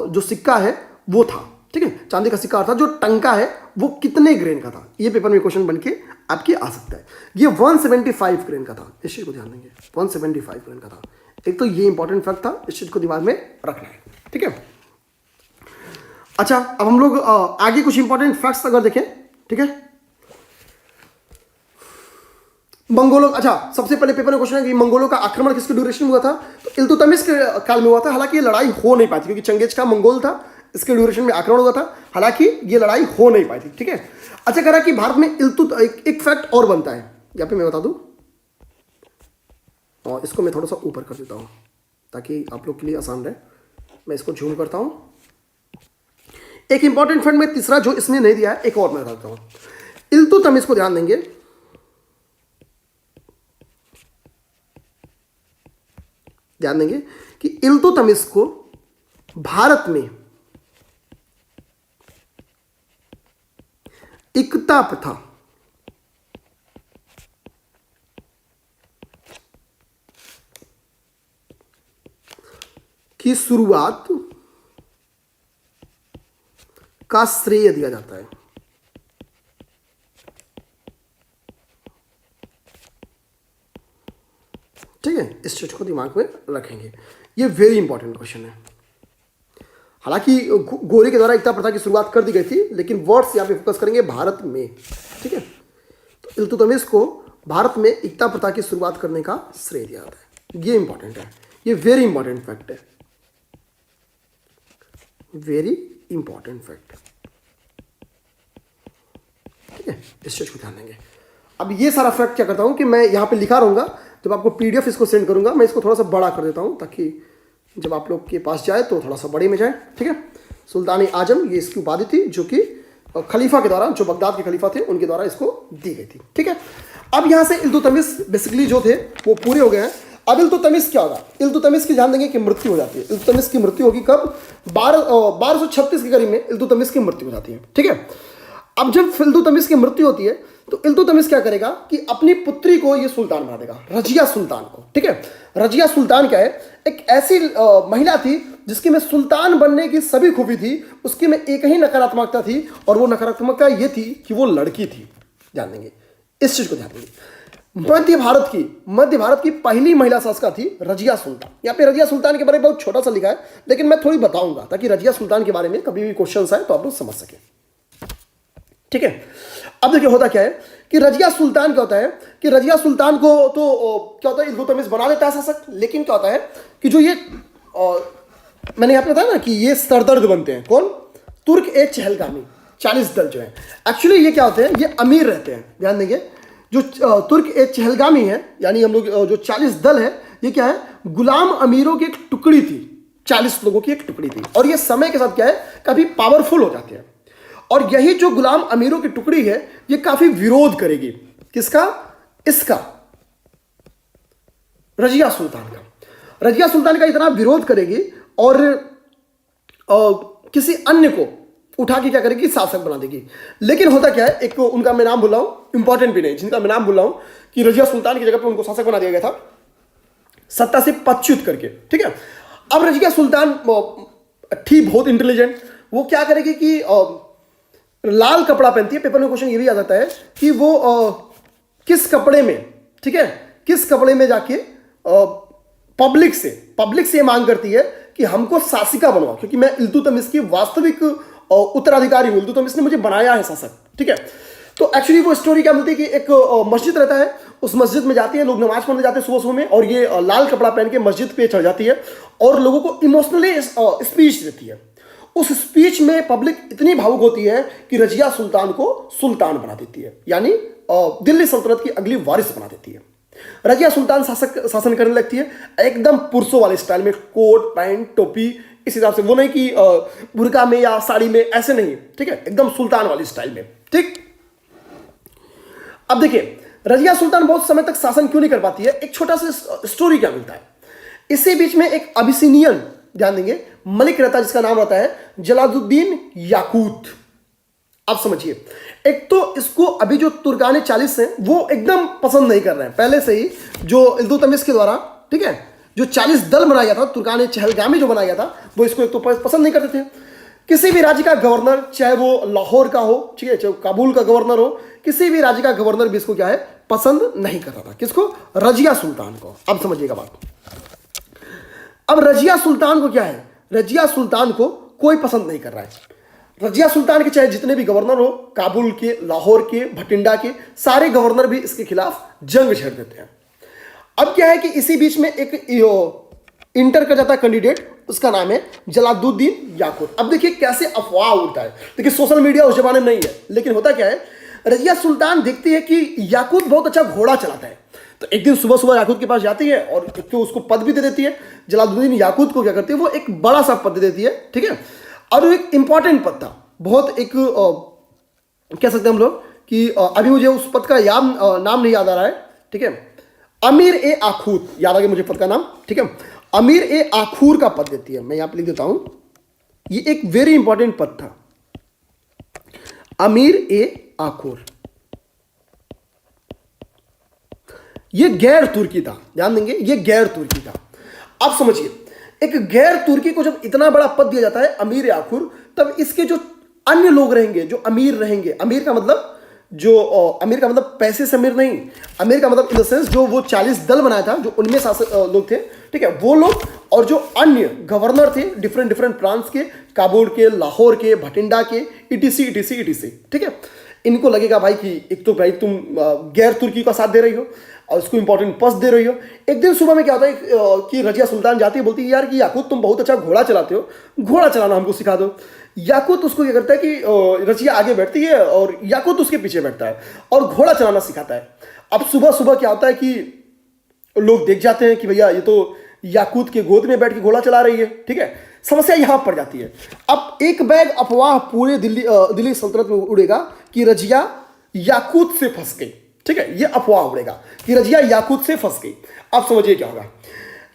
A: जो सिक्का है वो था, ठीक है। चांदी का सिक्का था, जो टंका है वो कितने ग्रेन का था, ये पेपर में क्वेश्चन बन के आपके आ सकता है। ये 175 ग्रेन का था, इस चीज को ध्यान देंगे, 175 ग्रेन का था। एक तो ये इंपॉर्टेंट फैक्ट था, इस चीज को दिमाग में रखना है, ठीक है। अच्छा, अब हम लोग आगे कुछ इंपॉर्टेंट फैक्ट्स अगर देखें, ठीक है। मंगोलों, अच्छा सबसे पहले पेपर में क्वेश्चन है कि मंगोलों का आक्रमण किसके ड्यूरेशन में हुआ था, तो इल्तुतमिश के काल में हुआ था। हालांकि ये लड़ाई हो नहीं पाई थी क्योंकि चंगेज का मंगोल था, इसके ड्यूरेशन में आक्रमण हुआ था, हालांकि ये लड़ाई हो नहीं पाई थी, ठीक है। अच्छा कह रहा कि भारत में एक फैक्ट और बनता है, यहाँ पे मैं बता दूं, और इसको मैं थोड़ा सा ऊपर कर देता हूं ताकि आप लोग के लिए आसान रहे। मैं इसको झूम करता हूं। एक इंपॉर्टेंट फैक्ट में तीसरा जो इसमें नहीं दिया है, एक और मैं बताता हूं। इल्तुतमिश को ध्यान देंगे, कि इल्तुतमिश को भारत में इक्ता प्रथा की शुरुआत का श्रेय दिया जाता है। ठीक है, इस चीज को दिमाग में रखेंगे, ये वेरी इंपॉर्टेंट क्वेश्चन है। हालांकि गोरे के द्वारा एकता प्रथा की शुरुआत कर दी गई थी, लेकिन वर्ड्स यहां पे फोकस करेंगे भारत में, ठीक है। तो इल्तुतमिश को भारत में एकता प्रथा की शुरुआत करने का श्रेय दिया जाता है, ये इंपॉर्टेंट है, ये वेरी इंपॉर्टेंट फैक्ट है, वेरी इंपॉर्टेंट फैक्ट, ठीक है। इस चीज को ध्यान देंगे। अब ये सारा फैक्ट क्या करता हूं कि मैं यहां पे लिखा रहूंगा, जब आपको पीडीएफ इसको सेंड करूंगा मैं इसको थोड़ा सा बड़ा कर देता हूं ताकि जब आप लोग के पास जाए तो थोड़ा सा बड़े में जाए, ठीक है। सुल्तान आजम ये इसकी उपाधि थी, जो कि खलीफा के द्वारा, जो बगदाद के खलीफा थे उनके द्वारा इसको दी गई थी, ठीक है। अब यहां से इल्तुतमिश बेसिकली जो थे वो पूरे हो गए हैं। अब इल्तुतमिश क्या होगा, इल्तुतमिश की ध्यान देंगे कि मृत्यु हो जाती है। इल्तुतमिश की मृत्यु होगी कब, 1236 के करीब में इल्तुतमिश की मृत्यु हो जाती है, ठीक है। अब जब इल्तुतमिश की मृत्यु होती है तो इल्तुतमिश क्या करेगा कि अपनी पुत्री को ये सुल्तान बना देगा, रजिया सुल्तान को। ठीक है, रजिया सुल्तान क्या है, एक ऐसी महिला थी जिसकी में सुल्तान बनने की सभी खूबी थी, उसकी में एक ही नकारात्मकता थी, और वो नकारात्मकता ये थी कि वो लड़की थी। ध्यान देंगे, इस चीज को ध्यान देंगे। मध्य भारत की पहली महिला शासका थी रजिया सुल्तान। यहाँ पे रजिया सुल्तान के बारे में बहुत छोटा सा लिखा है, लेकिन मैं थोड़ी बताऊंगा ताकि रजिया सुल्तान के बारे में कभी भी क्वेश्चन आए तो आप लोग समझ सके। ठीक है, अब देखिए होता क्या है कि रजिया सुल्तान क्या होता है कि रजिया सुल्तान को तो क्या होता है, इल्तुतमिश बना देता है शासक, लेकिन क्या होता है कि जो ये मैंने यहाँ पे बताया ना कि ये सरदर्द बनते हैं, कौन, तुर्क ए चहलगामी 40 दल जो है, एक्चुअली ये क्या होते हैं, ये अमीर रहते हैं। ध्यान देंगे, जो तुर्क ए चहलगामी है, यानी हम लोग जो 40 दल है, ये क्या है, गुलाम अमीरों की एक टुकड़ी थी, 40 लोगों की एक टुकड़ी थी, और ये समय के साथ क्या है, काफी पावरफुल हो जाते हैं। और यही जो गुलाम अमीरों की टुकड़ी है, ये काफी विरोध करेगी, किसका, इसका, रजिया सुल्तान का। रजिया सुल्तान का इतना विरोध करेगी और किसी अन्य को उठा के क्या करेगी, शासक बना देगी। लेकिन होता क्या है, एक उनका मैं नाम भूल रहा हूं, इंपॉर्टेंट भी नहीं, जिनका मैं नाम भूल रहा हूं, कि रजिया सुल्तान की जगह पर उनको शासक बना दिया गया था सत्ता से पदच्युत करके। ठीक है, अब रजिया सुल्तान थी बहुत इंटेलिजेंट, वो क्या करेगी कि लाल कपड़ा पहनती है। पेपर में क्वेश्चन ये भी आ जाता है कि वो किस कपड़े में, ठीक है, किस कपड़े में जाके पब्लिक से मांग करती है कि हमको शासिका बनवाओ, क्योंकि मैं इल्तुतमिश की वास्तविक उत्तराधिकारी हूं, इल्तुतमिश ने मुझे बनाया है शासक। ठीक है, तो एक्चुअली वो स्टोरी क्या मिलती है कि एक मस्जिद रहता है, उस मस्जिद में जाती है, लोग नमाज पढ़ने जाते हैं सुबह सुबह में, और ये लाल कपड़ा पहन के मस्जिद पे चढ़ जाती है और लोगों को इमोशनली स्पीच देती है। उस स्पीच में पब्लिक इतनी भावुक होती है कि रजिया सुल्तान को सुल्तान बना देती है, यानी दिल्ली सल्तनत की अगली वारिस बना देती है। रजिया सुल्तान शासन करने लगती है एकदम पुरुषों वाले स्टाइल में, कोट पैंट टोपी, इस हिसाब से, वो नहीं कि बुर्का में या साड़ी में, ऐसे नहीं। ठीक है, एकदम सुल्तान वाली स्टाइल में। ठीक, अब देखिए रजिया सुल्तान बहुत समय तक शासन क्यों नहीं कर पाती है, एक छोटा सा स्टोरी क्या मिलता है। इसी बीच में एक अबिसिनियन, ध्यान देंगे, मलिक रहता है जिसका नाम रहता है जलालुद्दीन याकूत। आप समझिए, एक तो इसको अभी जो तुर्काने 40 हैं वो एकदम पसंद नहीं कर रहे हैं पहले से ही, जो इल्तुतमिश के द्वारा, ठीक है, जो 40 दल बनाया गया था, तुर्काने चहलगामी जो बनाया गया था, वो इसको एक तो पसंद नहीं करते थे। किसी भी राज्य का गवर्नर, चाहे वो लाहौर का हो, ठीक है, चाहे काबुल का गवर्नर हो, किसी भी राज्य का गवर्नर भी इसको क्या है, पसंद नहीं करता था। किसको, रजिया सुल्तान को। अब समझिएगा बात। अब रजिया सुल्तान को क्या है, रजिया सुल्तान को कोई पसंद नहीं कर रहा है। रजिया सुल्तान के चाहे जितने भी गवर्नर हो, काबुल के, लाहौर के, भटिंडा के, सारे गवर्नर भी इसके खिलाफ जंग छेड़ देते हैं। अब क्या है कि इसी बीच में एक इंटर कर जाता है कैंडिडेट, उसका नाम है जलालुद्दीन याकूत। अब देखिए कैसे अफवाह उड़ता है। देखिए सोशल मीडिया उस जमाने में नहीं है, लेकिन होता क्या है, रजिया सुल्तान देखती है कि याकूत बहुत अच्छा घोड़ा चलाता है, तो एक दिन सुबह सुबह याकूत के पास जाती है और तो उसको पद भी दे देती है। जलालुद्दीन याकूत को क्या करती है, वो एक बड़ा सा पद दे देती है। ठीक है, और वो एक इंपॉर्टेंट पद था, बहुत एक कह सकते हैं हम लोग कि अभी मुझे उस पद का नाम नहीं याद आ रहा है। ठीक है, अमीर ए आखूर, याद आ गया मुझे पद का नाम। ठीक है, अमीर ए आखूर का पद देती है। मैं यहां पर लिख देता हूं, ये एक वेरी इंपॉर्टेंट पद था, अमीर ए आखूर। ये गैर तुर्की था, ध्यान देंगे, ये गैर तुर्की था। आप समझिए, एक गैर तुर्की को जब इतना बड़ा पद दिया जाता है अमीर आखुर, तब इसके जो अन्य लोग रहेंगे, जो अमीर रहेंगे, अमीर का मतलब अमीर का मतलब पैसे से अमीर नहीं, अमीर का मतलब इन द सेंस जो वो 40 दल बनाया था, जो उनमें शासक लोग थे, ठीक है, वो लोग, और जो अन्य गवर्नर थे डिफरेंट प्रांट्स के, काबुल के, लाहौर के, भटिंडा के, इटीसी, ठीक है, इनको लगेगा भाई कि एक तो भाई तुम गैर तुर्की का साथ दे रही हो और उसको इंपॉर्टेंट पद दे रही हो। एक दिन सुबह में क्या होता है कि रजिया सुल्तान जाती है, बोलती है यार कि याकूत तुम बहुत अच्छा घोड़ा चलाते हो, घोड़ा चलाना हमको सिखा दो। याकूत उसको क्या करता है कि रजिया आगे बैठती है और याकूत उसके पीछे बैठता है और घोड़ा चलाना सिखाता है। अब सुबह सुबह क्या होता है कि लोग देख जाते हैं कि भैया ये तो याकूत के गोद में बैठ के घोड़ा चला रही है। ठीक है, समस्या यहां पड़ जाती है। अब एक बैग अफवाह पूरे दिल्ली सल्तनत में उड़ेगा कि रजिया याकूत से फंस गई। ठीक है, ये अफवाह उड़ेगा कि रजिया याकूत से फंस गई। अब समझिए क्या होगा।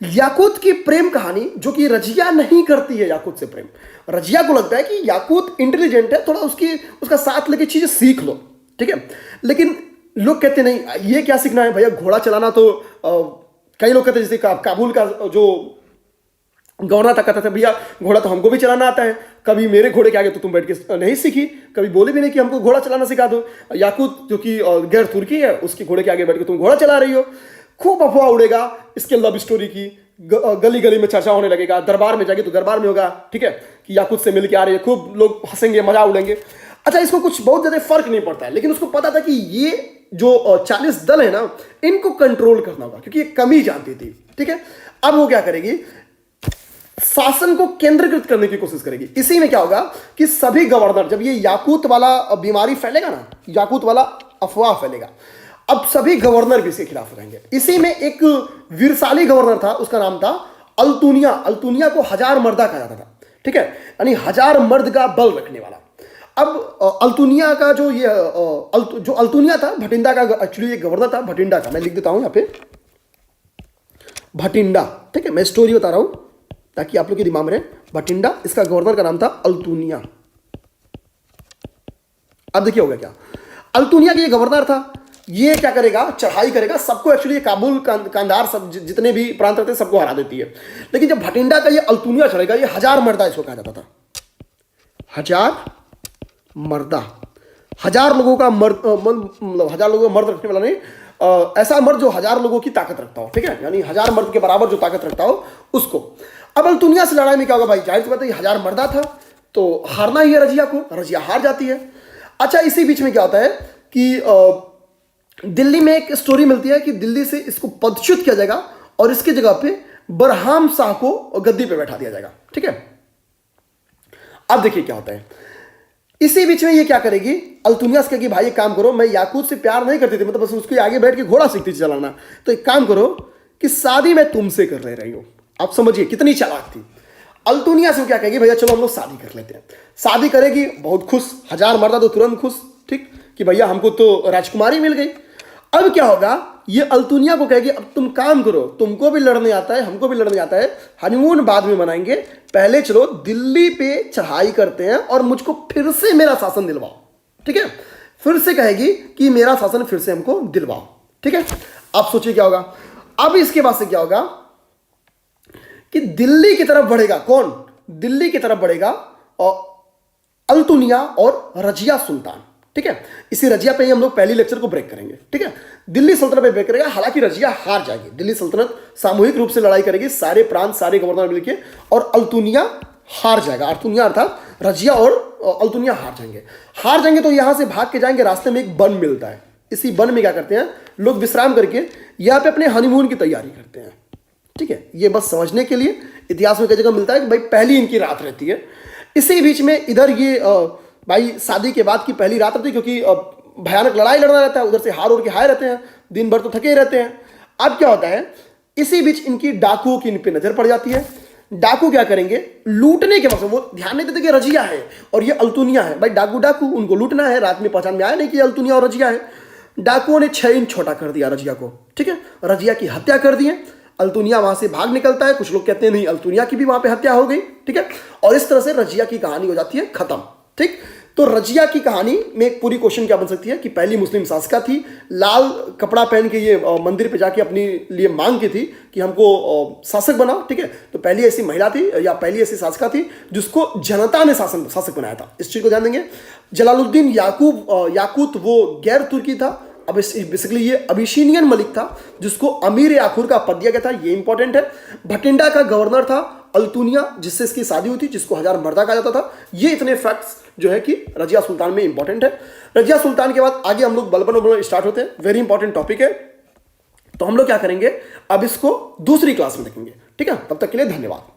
A: याकूत की प्रेम कहानी, जो कि रजिया नहीं करती है याकूत से प्रेम। रजिया को लगता है कि याकूत इंटेलिजेंट है, थोड़ा उसका साथ लेके चीजें सीख लो, ठीक है। लेकिन लोग कहते नहीं, ये क्या सीखना है भैया, घोड़ा चलाना तो कई लोग कहते हैं, जैसे काबुल का जो गवर्नर था कहता था भैया घोड़ा तो हमको भी चलाना आता है, कभी मेरे घोड़े के आगे तो तुम बैठ के नहीं सीखी, कभी बोले भी नहीं कि हमको घोड़ा चलाना सिखा दो। याकूत जो कि गैर तुर्की है, उसके घोड़े के आगे बैठ के तुम घोड़ा चला रही हो। खूब अफवाह उड़ेगा इसके लव स्टोरी की, गली गली में चर्चा होने लगेगा, दरबार में जाएगी तो दरबार में होगा, ठीक है, कि याकूत से मिल के आ रही है, खूब लोग हंसेंगे, मजा उड़ेंगे। अच्छा, इसको कुछ बहुत ज्यादा फर्क नहीं पड़ता है, लेकिन उसको पता था कि ये जो 40 दल है ना, इनको कंट्रोल करना होगा, क्योंकि ये कमी जानती थी, ठीक है। अब वो क्या करेगी, शासन को केंद्रीकृत करने की कोशिश करेगी। इसी में क्या होगा कि सभी गवर्नर, जब ये याकूत वाला बीमारी फैलेगा ना, याकूत वाला अफवाह फैलेगा, अब सभी गवर्नर भी इसके खिलाफ हो जाएंगे। इसी में एक वीरशाली गवर्नर था, उसका नाम था अल्तुनिया। अल्तुनिया को 1000 मर्दा कहा जाता था, ठीक है, यानी 1000 मर्द का बल रखने वाला। अब अल्तुनिया का जो अल्तुनिया था, भटिंडा का एक्चुअली एक गवर्नर था, भटिंडा का, मैं लिख देता हूं यहां पे, भटिंडा, ठीक है, मैं स्टोरी बता रहा हूं ताकि आप लोग के दिमाग में रहे। भटिंडा, इसका गवर्नर का नाम था अल्तुनिया। अब देखिए होगा क्या, अल्तुनिया के ये गवर्नर था, ये क्या करेगा, चढ़ाई करेगा सबको, एक्चुअली काबुल कांधार सब जितने भी प्रांत रहते हैं सबको हरा देती है। लेकिन जब भटिंडा का ये अल्तुनिया चढ़ेगा, ये 1000 मर्दा इसको कहा जाता था, 1000 मर्दा, 1000 लोगों का मर्द, मतलब 1000 लोगों का मर्द रखने वाला नहीं, ऐसा मर्द जो 1000 लोगों की ताकत रखता हो, ठीक है, यानी 1000 मर्द के बराबर जो ताकत रखता हो उसको। अब अल्तुनिया से लड़ाई में क्या होगा भाई, जाहिर सी बात है 1000 मर्दा था तो हारना ही है रजिया को, रजिया हार जाती है। अच्छा, इसी बीच में क्या होता है कि दिल्ली में एक स्टोरी मिलती है कि दिल्ली से इसको पदच्युत किया जाएगा और इसकी जगह पे बरहाम शाह को गद्दी पे बैठा दिया जाएगा, ठीक है। अब देखिए क्या होता है, इसी बीच में ये क्या करेगी, अल्तुनिया से कहेगी भाई एक काम करो, मैं याकूत से प्यार नहीं करती थी, मतलब बस उसके आगे बैठ के घोड़ा सीखती थी चलाना, तो एक काम करो कि शादी मैं तुमसे कर रही हूं। आप समझिए कितनी चालाक थी। अल्तुनिया से क्या कहेगी, भैया चलो हम लोग शादी कर लेते हैं। शादी करेगी, बहुत खुश, 1000 मर्दा तो तुरंत खुश, ठीक, कि भैया हमको तो राजकुमारी मिल गई। अब क्या होगा, ये अल्तुनिया को कहेगी अब तुम काम करो, तुमको भी लड़ने आता है, हमको भी लड़ने आता है, हनीमून बाद में मनाएंगे, पहले चलो दिल्ली पे चढ़ाई करते हैं और मुझको फिर से मेरा शासन दिलवाओ, ठीक है। फिर से कहेगी कि मेरा शासन फिर से हमको दिलवाओ, ठीक है। अब सोचिए क्या होगा, अब इसके बाद से क्या होगा कि दिल्ली की तरफ बढ़ेगा कौन, दिल्ली की तरफ बढ़ेगा अल्तुनिया और रजिया सुल्तान, ठीक है। इसी रजिया पे ही हम लोग पहली लेक्चर को ब्रेक करेंगे, ठीक है। दिल्ली सल्तनत पे ब्रेक करेगा, हालांकि रजिया हार जाएगी, दिल्ली सल्तनत सामूहिक रूप से लड़ाई करेगी, सारे प्रांत सारे गवर्नर मिलकर, और अल्तुनिया हार जाएगा। अल्तुनिया अर्थात रजिया और अल्तुनिया हार जाएंगे तो यहां से भाग के जाएंगे, रास्ते में एक वन मिलता है, इसी वन में क्या करते हैं लोग, विश्राम करके यहाँ पे अपने हनीमून की तैयारी करते हैं, ठीक है। ये बस समझने के लिए, इतिहास में कई जगह मिलता है कि भाई पहली इनकी रात रहती है। इसी बीच में इधर ये भाई शादी के बाद की पहली रात रहती है, क्योंकि भयानक लड़ाई लड़ना रहता है, उधर से हार के हारे रहते हैं, दिन भर तो थके ही रहते हैं। अब क्या होता है, इसी बीच इनकी डाकुओं की इन पे नजर पड़ जाती है। डाकू क्या करेंगे, लूटने के मकसद, वो ध्यान नहीं देते कि रजिया है और ये अल्तुनिया है, भाई डाकू उनको लूटना है, रात में पहचान में आया नहीं कि अल्तुनिया और रजिया है। डाकुओं ने 6 इंच छोटा कर दिया रजिया को, ठीक है, रजिया की हत्या कर दी है। अल्तुनिया वहां से भाग निकलता है, कुछ लोग कहते हैं नहीं अल्तुनिया की भी वहां पे हत्या हो गई, ठीक है, और इस तरह से रजिया की कहानी हो जाती है खत्म, ठीक। तो रजिया की कहानी में एक पूरी क्वेश्चन क्या बन सकती है कि पहली मुस्लिम शासिका थी, लाल कपड़ा पहन के ये मंदिर पे जाके अपने लिए मांग की थी कि हमको शासक बनाओ, ठीक है। तो पहली ऐसी महिला थी या पहली ऐसी शासिका थी जिसको जनता ने शासक बनाया था, इस चीज को ध्यान देंगे। जलालुद्दीन याकूत वो गैर तुर्की था, अब बेसिकली ये अबिशीनियन मलिक था जिसको अमीर याकूर का पद दिया गया था, ये इंपॉर्टेंट है। भटिंडा का गवर्नर था अल्तुनिया, जिससे इसकी शादी हुई थी, जिसको 1000 मर्दा कहा जाता था। ये इतने फैक्ट्स जो है कि रजिया सुल्तान में इंपॉर्टेंट है। रजिया सुल्तान के बाद आगे हम लोग बलबन स्टार्ट होते हैं, वेरी इंपॉर्टेंट टॉपिक है। तो हम लोग क्या करेंगे, अब इसको दूसरी क्लास में देखेंगे, ठीक है। तब तक के लिए धन्यवाद।